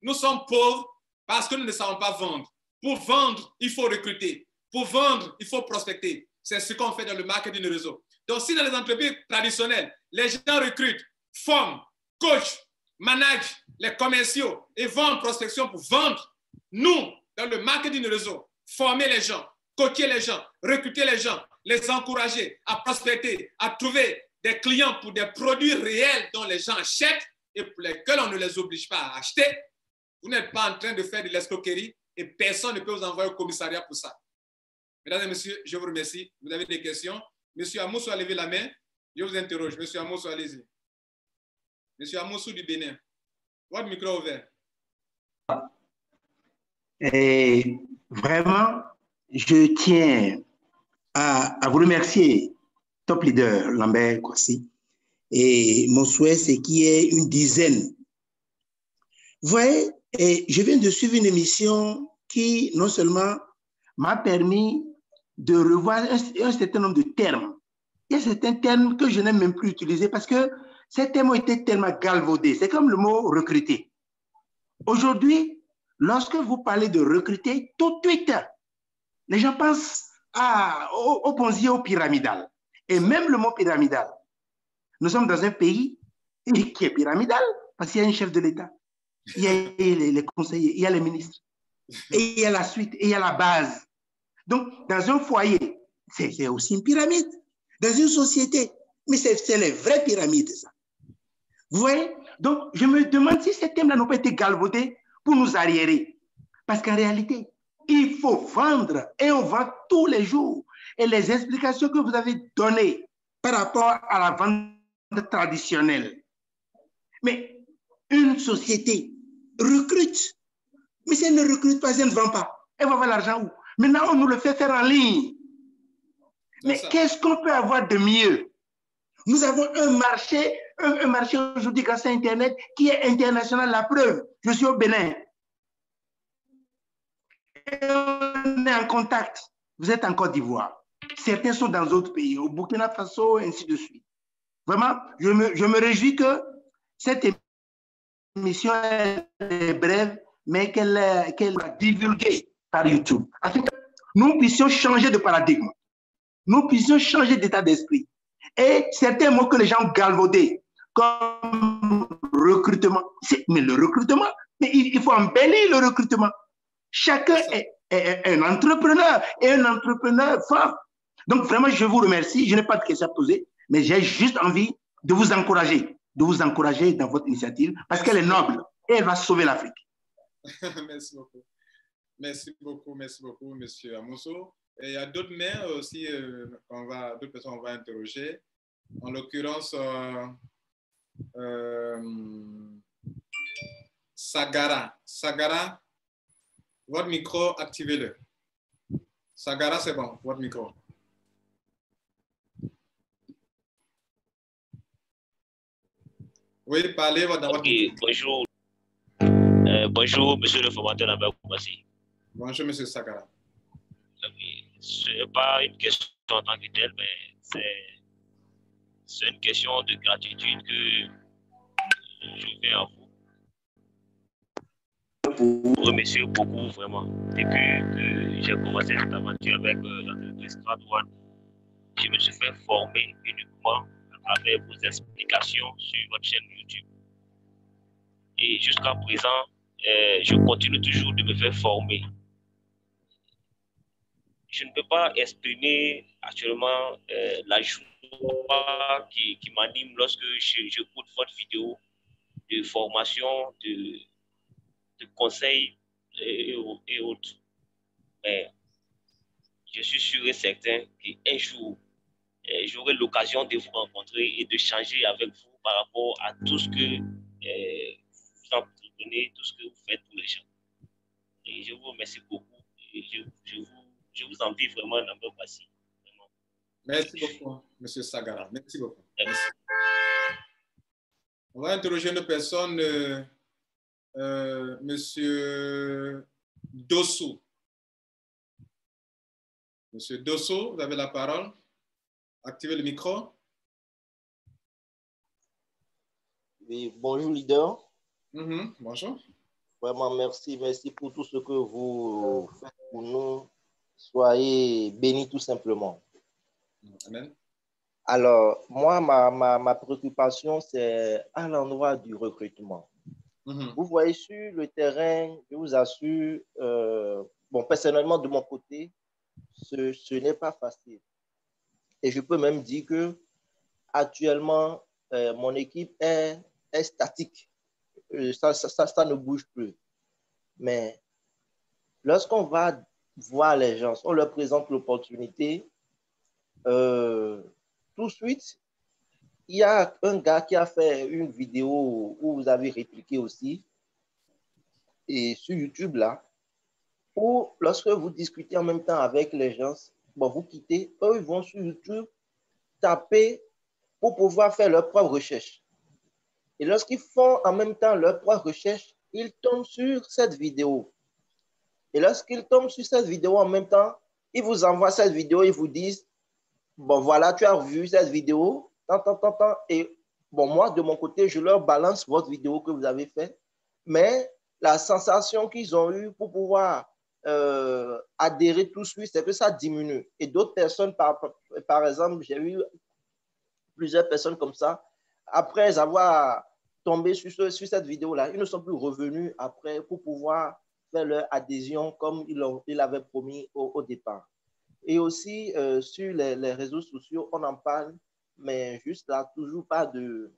Speaker 1: Nous sommes pauvres parce que nous ne savons pas vendre. Pour vendre, il faut recruter. Pour vendre, il faut prospecter. C'est ce qu'on fait dans le marketing de réseau. Donc, si dans les entreprises traditionnelles, les gens recrutent, forment, coachent, managent les commerciaux et vont en prospection pour vendre, nous, dans le marketing de réseau, former les gens, coacher les gens, recruter les gens, les encourager à prospecter, à trouver des clients pour des produits réels dont les gens achètent et pour lesquels on ne les oblige pas à acheter, vous n'êtes pas en train de faire de l'escroquerie et personne ne peut vous envoyer au commissariat pour ça. Mesdames et messieurs, je vous remercie. Vous avez des questions? Monsieur Amoussou a levé la main. Je vous interroge. Monsieur Amoussou, allez-y. Monsieur Amoussou du Bénin. Votre micro ouvert.
Speaker 2: Et vraiment, je tiens à vous remercier, Top Leader Lambert Kwasi. Et mon souhait, c'est qu'il y ait une dizaine. Vous voyez, je viens de suivre une émission qui, non seulement m'a permis de revoir un certain nombre de termes. Il y a certains termes que je n'aime même plus utiliser parce que ces termes ont été tellement galvaudés. C'est comme le mot recruter. Aujourd'hui, lorsque vous parlez de recruter, tout de suite, les gens pensent au Ponzi, au pyramidal. Et même le mot pyramidal. Nous sommes dans un pays qui est pyramidal parce qu'il y a un chef de l'État. Il y a les conseillers, il y a les ministres. Et il y a la suite, et il y a la base. Donc, dans un foyer, c'est aussi une pyramide. Dans une société, mais c'est les vraies pyramides, ça. Vous voyez? Donc, je me demande si ces thèmes-là n'ont pas été galvaudés pour nous arriérer. Parce qu'en réalité, il faut vendre et on vend tous les jours. Et les explications que vous avez données par rapport à la vente traditionnelle. Mais une société recrute. Mais si elle ne recrute pas, elle ne vend pas. Elle va avoir l'argent où? Maintenant, on nous le fait faire en ligne. Mais qu'est-ce qu'on peut avoir de mieux? Nous avons un marché aujourd'hui grâce à Internet qui est international. La preuve, je suis au Bénin. Et on est en contact. Vous êtes en Côte d'Ivoire. Certains sont dans d'autres pays, au Burkina Faso, et ainsi de suite. Vraiment, je me réjouis que cette émission est brève, mais qu'elle soit divulguée par YouTube. Afin que nous puissions changer de paradigme. Nous puissions changer d'état d'esprit. Et certains mots que les gens ont galvaudés, comme recrutement. Mais le recrutement, mais il faut embellir le recrutement. Chacun est un entrepreneur et un entrepreneur fort. Donc vraiment, je vous remercie. Je n'ai pas de questions à poser, mais j'ai juste envie de vous encourager dans votre initiative parce qu'elle est noble et elle va sauver l'Afrique.
Speaker 1: Merci beaucoup. Merci beaucoup, Monsieur Amoso. Et il y a d'autres mains aussi, d'autres personnes qu'on va interroger. En l'occurrence, Sagara. Sagara, votre micro, activez-le. Sagara, c'est bon, votre micro. Oui, parlez dans votre micro.
Speaker 3: Bonjour. Bonjour, monsieur le formateur Lambert Koumassi.
Speaker 1: Bonjour, monsieur Sagara.
Speaker 3: Ce n'est pas une question en tant que telle, mais c'est une question de gratitude que je fais à vous. Vous remercier beaucoup, vraiment. Depuis que j'ai commencé cette aventure avec l'entreprise Grad One, je me suis fait former uniquement à travers vos explications sur votre chaîne YouTube. Et jusqu'à présent, je continue toujours de me faire former. Je ne peux pas exprimer actuellement la joie qui m'anime lorsque j'écoute votre vidéo de formation, de conseils et autres. Mais je suis sûr et certain qu'un jour, j'aurai l'occasion de vous rencontrer et de changer avec vous par rapport à tout ce que vous entreprenez, tout ce que vous faites pour les gens. Et je vous remercie beaucoup. Et je vous envie vraiment dans votre passé.
Speaker 1: Merci beaucoup, monsieur Sagara. Merci beaucoup. Merci. On va interroger une personne, monsieur Dosso. Monsieur Dosso, vous avez la parole. Activez le micro.
Speaker 4: Oui, bonjour leader.
Speaker 1: Bonjour.
Speaker 4: Vraiment merci pour tout ce que vous faites pour nous. Soyez bénis tout simplement.
Speaker 1: Amen.
Speaker 4: Alors, moi, ma préoccupation, c'est à l'endroit du recrutement. Vous voyez sur le terrain, je vous assure, bon, personnellement, de mon côté, ce n'est pas facile. Et je peux même dire que actuellement, mon équipe est statique. Ça ne bouge plus. Mais lorsqu'on va voir les gens, on leur présente l'opportunité, tout de suite, il y a un gars qui a fait une vidéo où vous avez répliqué aussi, et sur YouTube là, où lorsque vous discutez en même temps avec les gens, bon, vous quittez, eux, ils vont sur YouTube taper pour pouvoir faire leur propre recherche. Et lorsqu'ils font en même temps leur propre recherche, ils tombent sur cette vidéo. Et lorsqu'ils tombent sur cette vidéo en même temps, ils vous envoient cette vidéo, ils vous disent, bon voilà, tu as vu cette vidéo, et bon, moi, de mon côté, je leur balance votre vidéo que vous avez faite, mais la sensation qu'ils ont eue pour pouvoir adhérer tout de suite, c'est que ça diminue. Et d'autres personnes, par exemple, j'ai eu plusieurs personnes comme ça, après avoir tombé sur cette vidéo-là, ils ne sont plus revenus après pour pouvoir faire leur adhésion comme ils l'avaient promis au départ. Et aussi, sur les réseaux sociaux, on en parle, mais juste là, toujours pas de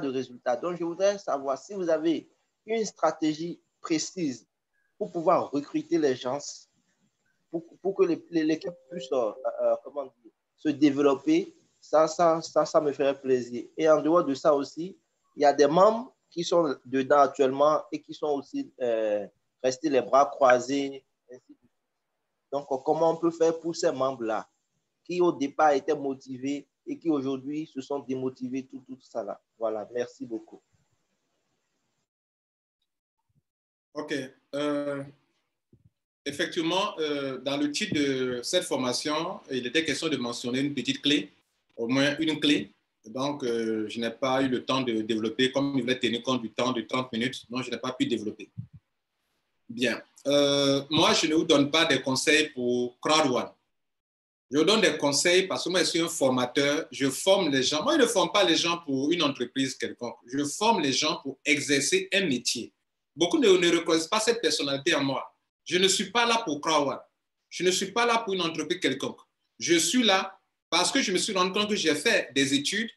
Speaker 4: résultats. Donc, je voudrais savoir si vous avez une stratégie précise pour pouvoir recruter les gens, pour que l'équipe puisse se développer. Ça me ferait plaisir. Et en dehors de ça aussi, il y a des membres qui sont dedans actuellement et qui sont aussi restés les bras croisés. Donc, comment on peut faire pour ces membres-là qui au départ étaient motivés et qui aujourd'hui se sont démotivés, tout ça là. Voilà, merci beaucoup.
Speaker 1: OK. Effectivement, dans le titre de cette formation, il était question de mentionner une petite clé, au moins une clé. Donc, je n'ai pas eu le temps de développer, comme il voulait tenir compte du temps de 30 minutes, donc je n'ai pas pu développer. Bien. Moi, je ne vous donne pas des conseils pour Crowd One. Je vous donne des conseils parce que moi, je suis un formateur. Je forme les gens. Moi, je ne forme pas les gens pour une entreprise quelconque. Je forme les gens pour exercer un métier. Beaucoup ne reconnaissent pas cette personnalité en moi. Je ne suis pas là pour Crowd One. Je ne suis pas là pour une entreprise quelconque. Je suis là parce que je me suis rendu compte que j'ai fait des études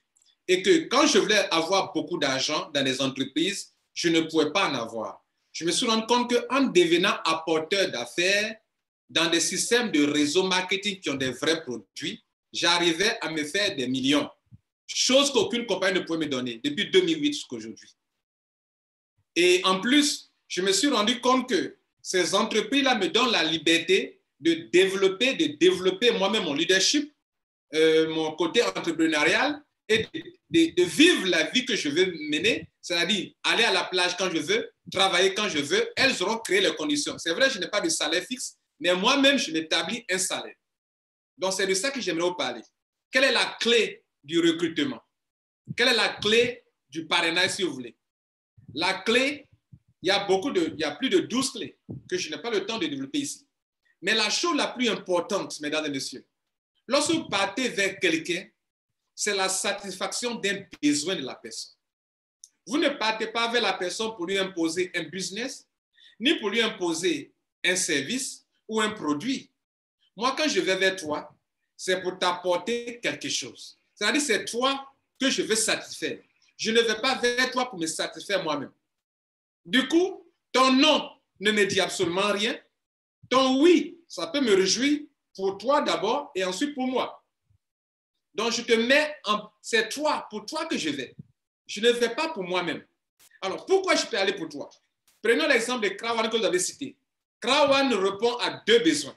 Speaker 1: et que quand je voulais avoir beaucoup d'argent dans les entreprises, je ne pouvais pas en avoir. je me suis rendu compte qu'en devenant apporteur d'affaires dans des systèmes de réseau marketing qui ont des vrais produits, j'arrivais à me faire des millions. Chose qu'aucune compagnie ne pouvait me donner depuis 2008 jusqu'à aujourd'hui. Et en plus, je me suis rendu compte que ces entreprises-là me donnent la liberté de développer moi-même mon leadership, mon côté entrepreneurial et de vivre la vie que je veux mener, c'est-à-dire aller à la plage quand je veux, travailler quand je veux. Elles auront créé les conditions. C'est vrai, je n'ai pas de salaire fixe, mais moi-même, je m'établis un salaire. Donc, c'est de ça que j'aimerais vous parler. Quelle est la clé du recrutement? Quelle est la clé du parrainage, si vous voulez? La clé, il y a plus de 12 clés que je n'ai pas le temps de développer ici. Mais la chose la plus importante, mesdames et messieurs, lorsque vous partez vers quelqu'un, c'est la satisfaction d'un besoin de la personne. Vous ne partez pas vers la personne pour lui imposer un business, ni pour lui imposer un service ou un produit. Moi, quand je vais vers toi, c'est pour t'apporter quelque chose. C'est-à-dire, c'est toi que je veux satisfaire. Je ne vais pas vers toi pour me satisfaire moi-même. Du coup, ton non ne me dit absolument rien. Ton oui, ça peut me réjouir pour toi d'abord et ensuite pour moi. Donc, je te mets c'est toi, pour toi que je vais. Je ne vais pas pour moi-même. Alors, pourquoi je peux aller pour toi? Prenons l'exemple de Krawan que vous avez cité. Krawan répond à deux besoins.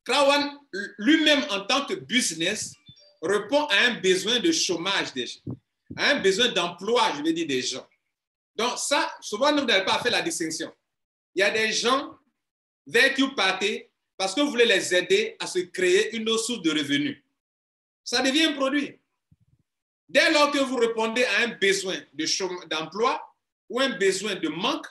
Speaker 1: Krawan, lui-même, en tant que business, répond à un besoin de chômage des gens, à un besoin d'emploi, je vais dire, des gens. Donc, ça, souvent, vous n'avez pas fait la distinction. Il y a des gens vers qui vous partez parce que vous voulez les aider à se créer une autre source de revenus. Ça devient un produit. Dès lors que vous répondez à un besoin d'emploi ou un besoin de manque,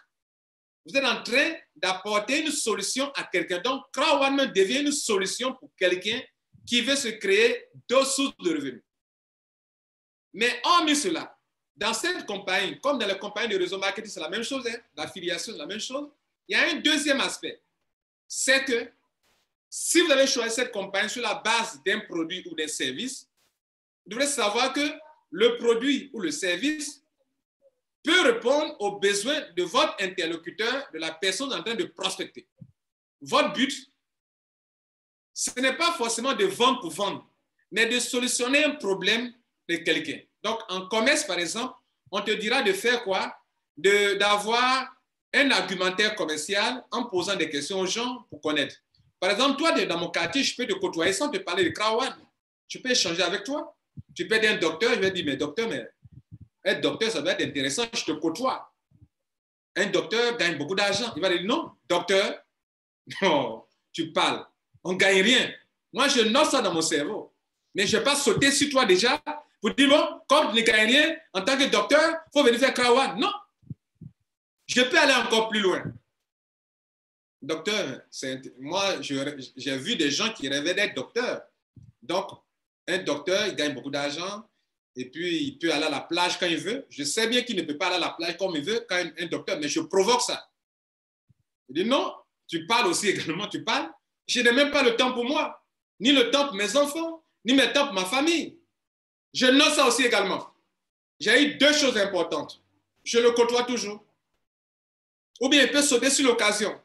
Speaker 1: vous êtes en train d'apporter une solution à quelqu'un. Donc, Krawan devient une solution pour quelqu'un qui veut se créer d'autres sources de revenus. Mais hormis cela, dans cette compagnie, comme dans les compagnies de réseau marketing, c'est la même chose, hein, l'affiliation, c'est la même chose. Il y a un deuxième aspect, c'est que si vous avez choisi cette compagnie sur la base d'un produit ou d'un service, vous devrez savoir que le produit ou le service peut répondre aux besoins de votre interlocuteur, de la personne en train de prospecter. Votre but, ce n'est pas forcément de vendre pour vendre, mais de solutionner un problème de quelqu'un. Donc, en commerce, par exemple, on te dira de faire quoi? D'avoir un argumentaire commercial en posant des questions aux gens pour connaître. Par exemple, toi, dans mon quartier, je peux te côtoyer sans te parler de Krawan. Je peux échanger avec toi. Tu peux être un docteur, je vais dire, mais docteur, être docteur, ça doit être intéressant, je te côtoie. Un docteur gagne beaucoup d'argent. Il va dire, non, docteur, non, tu parles, on ne gagne rien. Moi, je note ça dans mon cerveau. Mais je ne vais pas sauter sur toi déjà pour dire, bon, comme tu ne gagnes rien, en tant que docteur, il faut venir faire Krawan. Non. Je peux aller encore plus loin. Docteur, moi, j'ai vu des gens qui rêvaient d'être docteur. Donc, un docteur, il gagne beaucoup d'argent et puis il peut aller à la plage quand il veut. Je sais bien qu'il ne peut pas aller à la plage comme il veut quand un docteur, mais je provoque ça. Il dit non, tu parles aussi également, tu parles. Je n'ai même pas le temps pour moi, ni le temps pour mes enfants, ni le temps pour ma famille. Je note ça aussi également. J'ai eu deux choses importantes. Je le côtoie toujours. Ou bien il peut sauter sur l'occasion,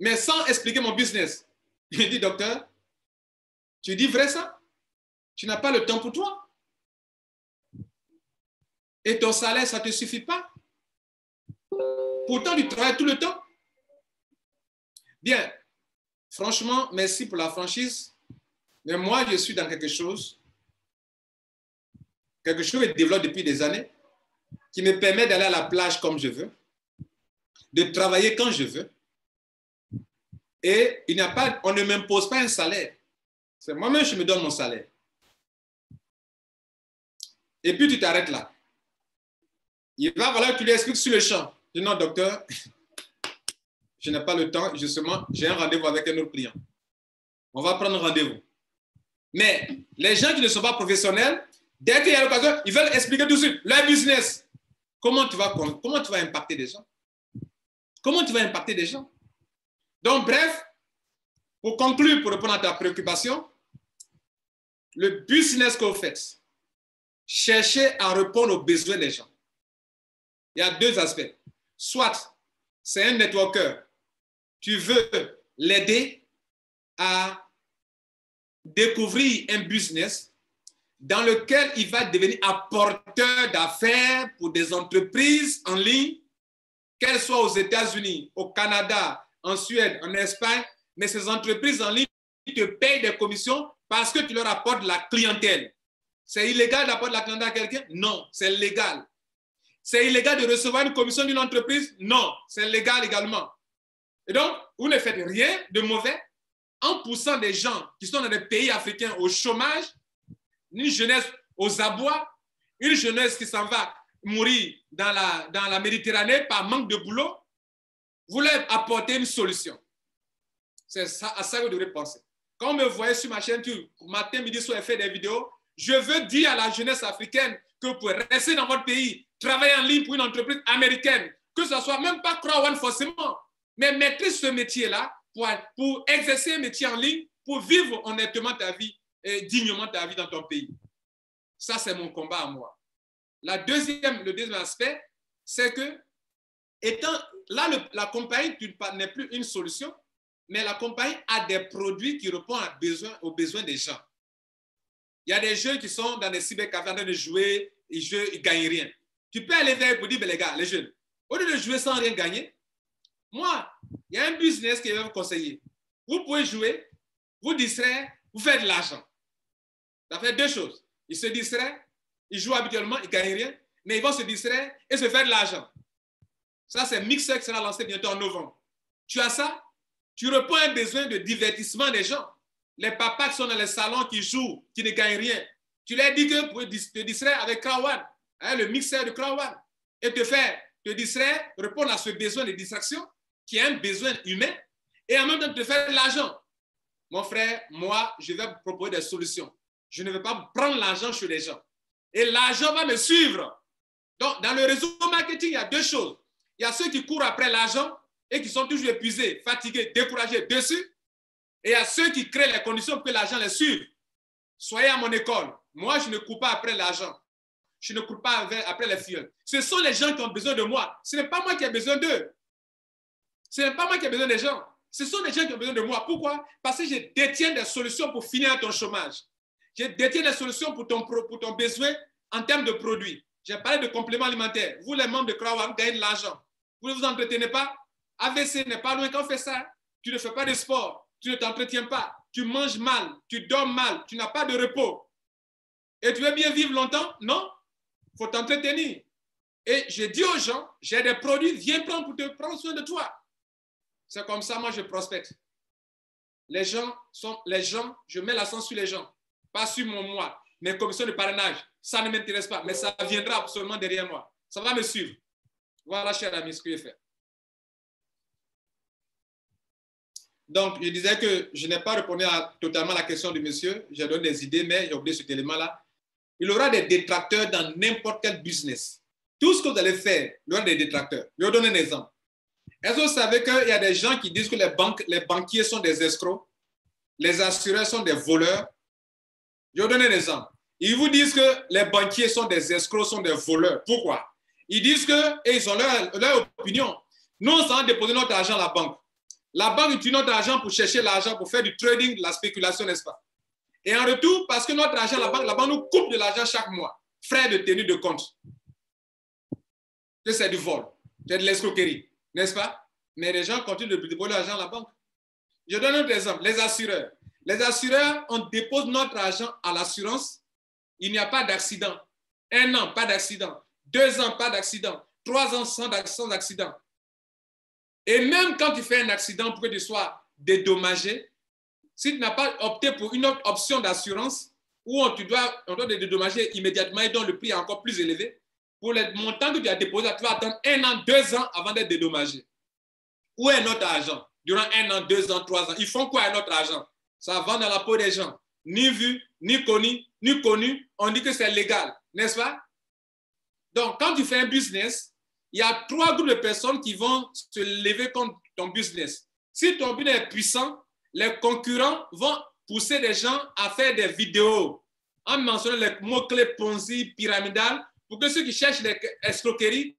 Speaker 1: mais sans expliquer mon business. Il dit, docteur, tu dis vrai ça? Tu n'as pas le temps pour toi? Et ton salaire, ça ne te suffit pas? Pourtant, tu travailles tout le temps. Bien, franchement, merci pour la franchise. Mais moi, je suis dans quelque chose que je développe depuis des années, qui me permet d'aller à la plage comme je veux, de travailler quand je veux. Et on ne m'impose pas un salaire. C'est moi-même, je me donne mon salaire. Et puis, tu t'arrêtes là. Il va falloir que tu lui expliques sur le champ. Je dis non, docteur, je n'ai pas le temps. Justement, j'ai un rendez-vous avec un autre client. On va prendre rendez-vous. Mais les gens qui ne sont pas professionnels, dès qu'il y a l'occasion, ils veulent expliquer tout de suite leur business. Comment tu vas impacter des gens? Comment tu vas impacter des gens? Donc, bref, pour conclure, pour répondre à ta préoccupation, le business que vous faites, cherchez à répondre aux besoins des gens. Il y a deux aspects. soit c'est un networker, tu veux l'aider à découvrir un business dans lequel il va devenir apporteur d'affaires pour des entreprises en ligne, qu'elles soient aux États-Unis, au Canada, en Suède, en Espagne, mais ces entreprises en ligne te payent des commissions parce que tu leur apportes la clientèle. C'est illégal d'apporter la clientèle à quelqu'un? Non, c'est légal. C'est illégal de recevoir une commission d'une entreprise? Non, c'est légal également. Et donc, vous ne faites rien de mauvais en poussant des gens qui sont dans des pays africains au chômage, une jeunesse aux abois, une jeunesse qui s'en va mourir dans la Méditerranée par manque de boulot. Vous leur apportez une solution. C'est ça, à ça que vous devrez penser. Quand vous me voyez sur ma chaîne, matin, midi, soir, et faire des vidéos, je veux dire à la jeunesse africaine que vous pouvez rester dans votre pays, travailler en ligne pour une entreprise américaine, que ce soit même pas Crowd forcément, mais maîtrise ce métier-là pour exercer un métier en ligne, pour vivre honnêtement ta vie et dignement ta vie dans ton pays. Ça, c'est mon combat à moi. Le deuxième aspect, c'est que la compagnie n'est plus une solution, mais la compagnie a des produits qui répondent aux besoins des gens. Il y a des jeunes qui sont dans des cybercafés en train de jouer, ils ne gagnent rien. Tu peux aller vers eux pour dire, les gars, les jeunes, au lieu de jouer sans rien gagner, moi, il y a un business qui va vous conseiller. Vous pouvez jouer, vous distraire, vous faire de l'argent. Ça fait deux choses. Ils se distraient, ils jouent habituellement, ils ne gagnent rien, mais ils vont se distraire et se faire de l'argent. Ça, c'est Mixer qui sera lancé bientôt en novembre. Tu as ça? Tu réponds à un besoin de divertissement des gens. Les papas qui sont dans les salons, qui jouent, qui ne gagnent rien. Tu leur dis que vous pouvez te distraire avec Crowd, le mixeur de Crowd, et te distraire, répondre à ce besoin de distraction, qui est un besoin humain, et en même temps te faire de l'argent. Mon frère, moi, je vais vous proposer des solutions. Je ne vais pas prendre l'argent chez les gens. Et l'argent va me suivre. Donc, dans le réseau marketing, il y a deux choses. Il y a ceux qui courent après l'argent et qui sont toujours épuisés, fatigués, découragés dessus. Et il y a ceux qui créent les conditions pour que l'argent les suive. Soyez à mon école. Moi, je ne cours pas après l'argent. Je ne cours pas après les filles. Ce sont les gens qui ont besoin de moi. Ce n'est pas moi qui ai besoin d'eux. Ce n'est pas moi qui ai besoin des gens. Ce sont les gens qui ont besoin de moi. Pourquoi? Parce que je détiens des solutions pour finir ton chômage. Je détiens des solutions pour ton besoin en termes de produits. J'ai parlé de compléments alimentaires. Vous, les membres de Crowd, vous gagnez de l'argent. Vous ne vous entretenez pas. AVC n'est pas loin. Quand on fait ça, tu ne fais pas de sport. Tu ne t'entretiens pas, tu manges mal, tu dors mal, tu n'as pas de repos. Et tu veux bien vivre longtemps? Non, il faut t'entretenir. Et je dis aux gens, j'ai des produits, viens prendre pour te prendre soin de toi. C'est comme ça, moi, je prospecte. Les gens, je mets l'accent sur les gens, pas sur moi. Mes commissions de parrainage, ça ne m'intéresse pas, mais ça viendra absolument derrière moi. Ça va me suivre. Voilà, cher ami, ce que je fais. Donc, je disais que je n'ai pas répondu totalement à la question du monsieur. J'ai donné des idées, mais j'ai oublié cet élément-là. Il y aura des détracteurs dans n'importe quel business. Tout ce que vous allez faire, il y aura des détracteurs. Je vais vous donner un exemple. Est-ce que vous savez qu'il y a des gens qui disent que les banquiers sont des escrocs, les assureurs sont des voleurs? Je vais vous donner un exemple. Ils vous disent que les banquiers sont des escrocs, sont des voleurs. Pourquoi? Ils disent que, et ils ont leur opinion. Nous, on s'en déposer notre argent à la banque. La banque utilise notre argent pour chercher l'argent, pour faire du trading, de la spéculation, n'est-ce pas? Et en retour, parce que notre argent, la banque nous coupe de l'argent chaque mois. Frais de tenue de compte. Que c'est du vol, c'est de l'escroquerie, n'est-ce pas? Mais les gens continuent de déposer l'argent à la banque. Je donne un autre exemple, les assureurs. Les assureurs, on dépose notre argent à l'assurance, il n'y a pas d'accident. 1 an, pas d'accident. 2 ans, pas d'accident. 3 ans sans accident. Et même quand tu fais un accident pour que tu sois dédommagé, si tu n'as pas opté pour une autre option d'assurance où on doit te dédommager immédiatement et dont le prix est encore plus élevé, pour les montants que tu as déposés, tu vas attendre 1 an, 2 ans avant d'être dédommagé. Où est notre argent? Durant 1 an, 2 ans, 3 ans. Ils font quoi à notre argent? Ça va dans la peau des gens. Ni vu, ni connu. On dit que c'est légal, n'est-ce pas? Donc, quand tu fais un business, il y a 3 groupes de personnes qui vont se lever contre ton business. Si ton business est puissant, les concurrents vont pousser des gens à faire des vidéos en mentionnant les mots-clés Ponzi, pyramidal, pour que ceux qui cherchent les escroqueries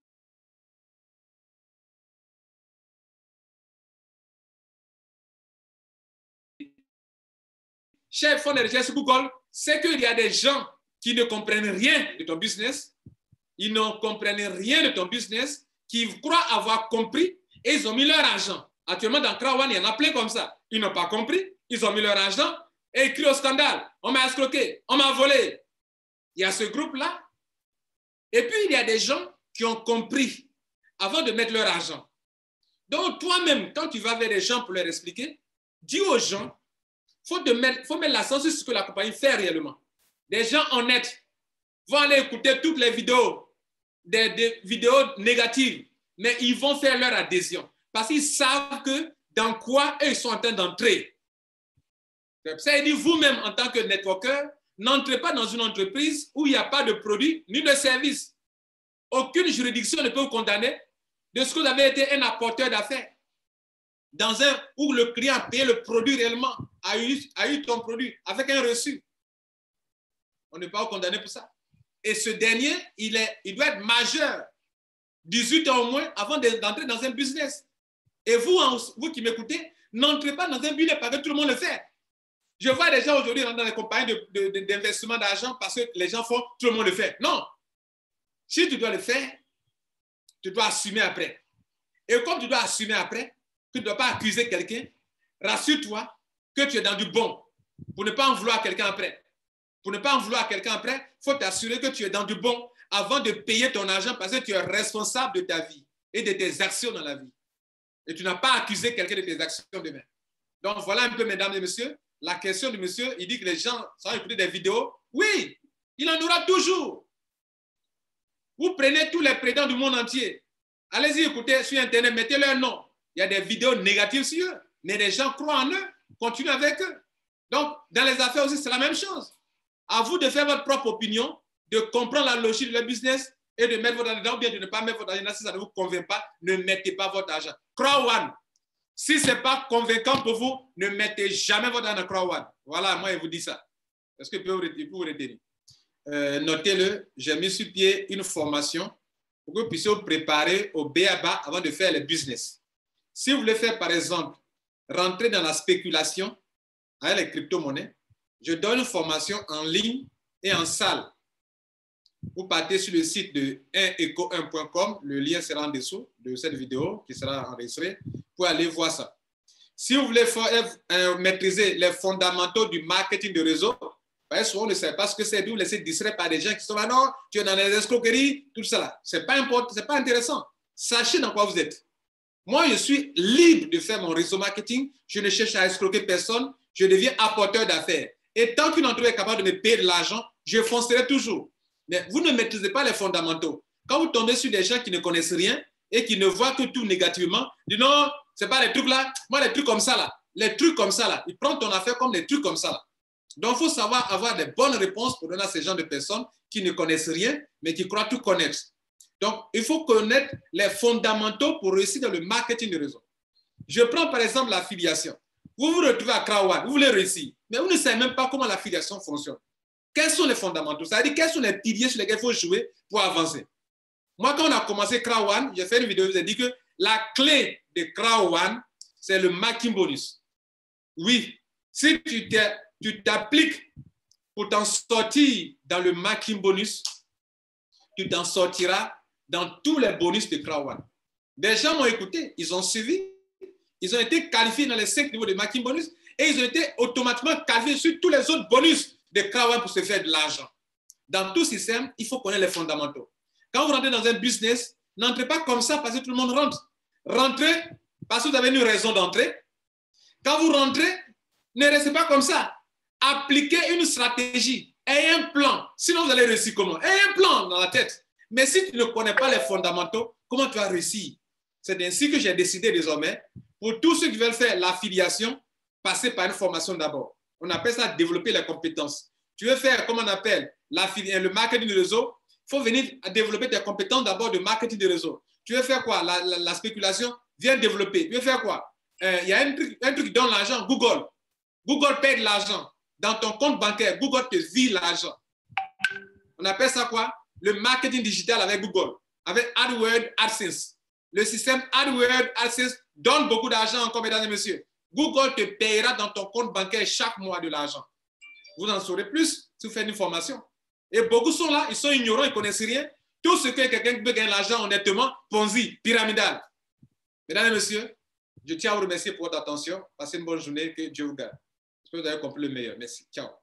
Speaker 1: chefs font des recherches sur Google, c'est qu'il y a des gens qui ne comprennent rien de ton business, ils ne comprennent rien de ton business, qui croient avoir compris et ils ont mis leur argent. Actuellement, dans Crowd1, il y en a plein comme ça. Ils n'ont pas compris, ils ont mis leur argent et ils crient au scandale. On m'a escroqué, on m'a volé. Il y a ce groupe-là. Et puis, il y a des gens qui ont compris avant de mettre leur argent. Donc, toi-même, quand tu vas vers les gens pour leur expliquer, dis aux gens, faut mettre l'accent sur ce que la compagnie fait réellement. Des gens honnêtes vont aller écouter toutes les vidéos, des vidéos négatives, mais ils vont faire leur adhésion parce qu'ils savent que dans quoi eux, ils sont en train d'entrer. Ça veut dire vous-même, en tant que networker, n'entrez pas dans une entreprise où il n'y a pas de produit ni de service. Aucune juridiction ne peut vous condamner de ce que vous avez été un apporteur d'affaires. Dans un où le client a payé le produit réellement, a eu ton produit avec un reçu. On ne peut pas vous condamner pour ça. Et ce dernier, il doit être majeur, 18 ans au moins, avant d'entrer dans un business. Et vous qui m'écoutez, n'entrez pas dans un business parce que tout le monde le fait. Je vois des gens aujourd'hui dans les compagnies d'investissement d'argent parce que les gens font, tout le monde le fait. Non. Si tu dois le faire, tu dois assumer après. Et comme tu dois assumer après, tu ne dois pas accuser quelqu'un, rassure-toi que tu es dans du bon pour ne pas en vouloir à quelqu'un après. Pour ne pas en vouloir à quelqu'un après, il faut t'assurer que tu es dans du bon avant de payer ton argent parce que tu es responsable de ta vie et de tes actions dans la vie. Et tu n'as pas accusé quelqu'un de tes actions demain. Donc voilà un peu, mesdames et messieurs, la question du monsieur. Il dit que les gens sont écouter des vidéos. Oui, il en aura toujours. Vous prenez tous les présidents du monde entier. Allez-y écouter sur Internet, mettez leur nom. Il y a des vidéos négatives sur eux, mais les gens croient en eux, continuent avec eux. Donc, dans les affaires aussi, c'est la même chose. À vous de faire votre propre opinion, de comprendre la logique de leur business et de mettre votre argent, ou bien de ne pas mettre votre argent. Si ça ne vous convainc pas, ne mettez pas votre argent. Crowd1, si ce n'est pas convaincant pour vous, ne mettez jamais votre argent dans Crowd1. Voilà, moi, je vous dis ça. Est-ce que vous retenir? Notez-le, j'ai mis sur pied une formation pour que vous puissiez vous préparer au B.A.B.A. avant de faire le business. Si vous voulez faire, par exemple, rentrer dans la spéculation avec les crypto-monnaies, je donne une formation en ligne et en salle. Vous partez sur le site de 1eco1.com, le lien sera en dessous de cette vidéo qui sera enregistrée pour aller voir ça. Si vous voulez maîtriser les fondamentaux du marketing de réseau, souvent on ne sait pas ce que c'est, vous laissez distraire par des gens qui sont là, non, tu es dans les escroqueries, tout ça. Ce n'est pas important, ce n'est pas intéressant. Sachez dans quoi vous êtes. Moi, je suis libre de faire mon réseau marketing. Je ne cherche à escroquer personne. Je deviens apporteur d'affaires. Et tant qu'une entreprise est capable de me payer de l'argent, je foncerai toujours. Mais vous ne maîtrisez pas les fondamentaux. Quand vous tombez sur des gens qui ne connaissent rien et qui ne voient que tout négativement, disent non, ce n'est pas les trucs là. Moi, les trucs comme ça là. Les trucs comme ça là. Ils prennent ton affaire comme des trucs comme ça là. Donc, il faut savoir avoir des bonnes réponses pour donner à ces gens de personnes qui ne connaissent rien, mais qui croient tout connaître. Donc, il faut connaître les fondamentaux pour réussir dans le marketing de réseau. Je prends par exemple l'affiliation. Vous vous retrouvez à Crowd1, vous voulez réussir, mais vous ne savez même pas comment l'affiliation fonctionne. Quels sont les fondamentaux? C'est-à-dire, quels sont les piliers sur lesquels il faut jouer pour avancer? Moi, quand on a commencé Crowd1, j'ai fait une vidéo, je vous ai dit que la clé de Crowd1, c'est le marketing bonus. Oui, si tu t'appliques pour t'en sortir dans le marketing bonus, tu t'en sortiras dans tous les bonus de Crowd1. Des gens m'ont écouté, ils ont suivi, ils ont été qualifiés dans les 5 niveaux de marketing bonus et ils ont été automatiquement qualifiés sur tous les autres bonus de Crowd1 pour se faire de l'argent. Dans tout système, il faut connaître les fondamentaux. Quand vous rentrez dans un business, n'entrez pas comme ça parce que tout le monde rentre. Rentrez parce que vous avez une raison d'entrer. Quand vous rentrez, ne restez pas comme ça. Appliquez une stratégie. Ayez un plan. Sinon, vous allez réussir comment? Ayez un plan dans la tête. Mais si tu ne connais pas les fondamentaux, comment tu vas réussir? C'est ainsi que j'ai décidé désormais, pour tous ceux qui veulent faire l'affiliation, passer par une formation d'abord. On appelle ça développer les compétences. Tu veux faire, comment on appelle, le marketing de réseau, il faut venir développer tes compétences d'abord de marketing de réseau. Tu veux faire quoi? La spéculation, viens développer. Tu veux faire quoi? Il y a un truc qui donne l'argent, Google. Google paye de l'argent. Dans ton compte bancaire, Google te vire l'argent. On appelle ça quoi? Le marketing digital avec Google, avec AdWords, AdSense. Le système AdWords, AdSense donne beaucoup d'argent encore, mesdames et messieurs. Google te payera dans ton compte bancaire chaque mois de l'argent. Vous en saurez plus si vous faites une formation. Et beaucoup sont là, ils sont ignorants, ils ne connaissent rien. Tout ce que quelqu'un peut gagner l'argent honnêtement, Ponzi, pyramidal. Mesdames et messieurs, je tiens à vous remercier pour votre attention. Passez une bonne journée, que Dieu vous garde. J'espère que vous avez compris le meilleur. Merci. Ciao.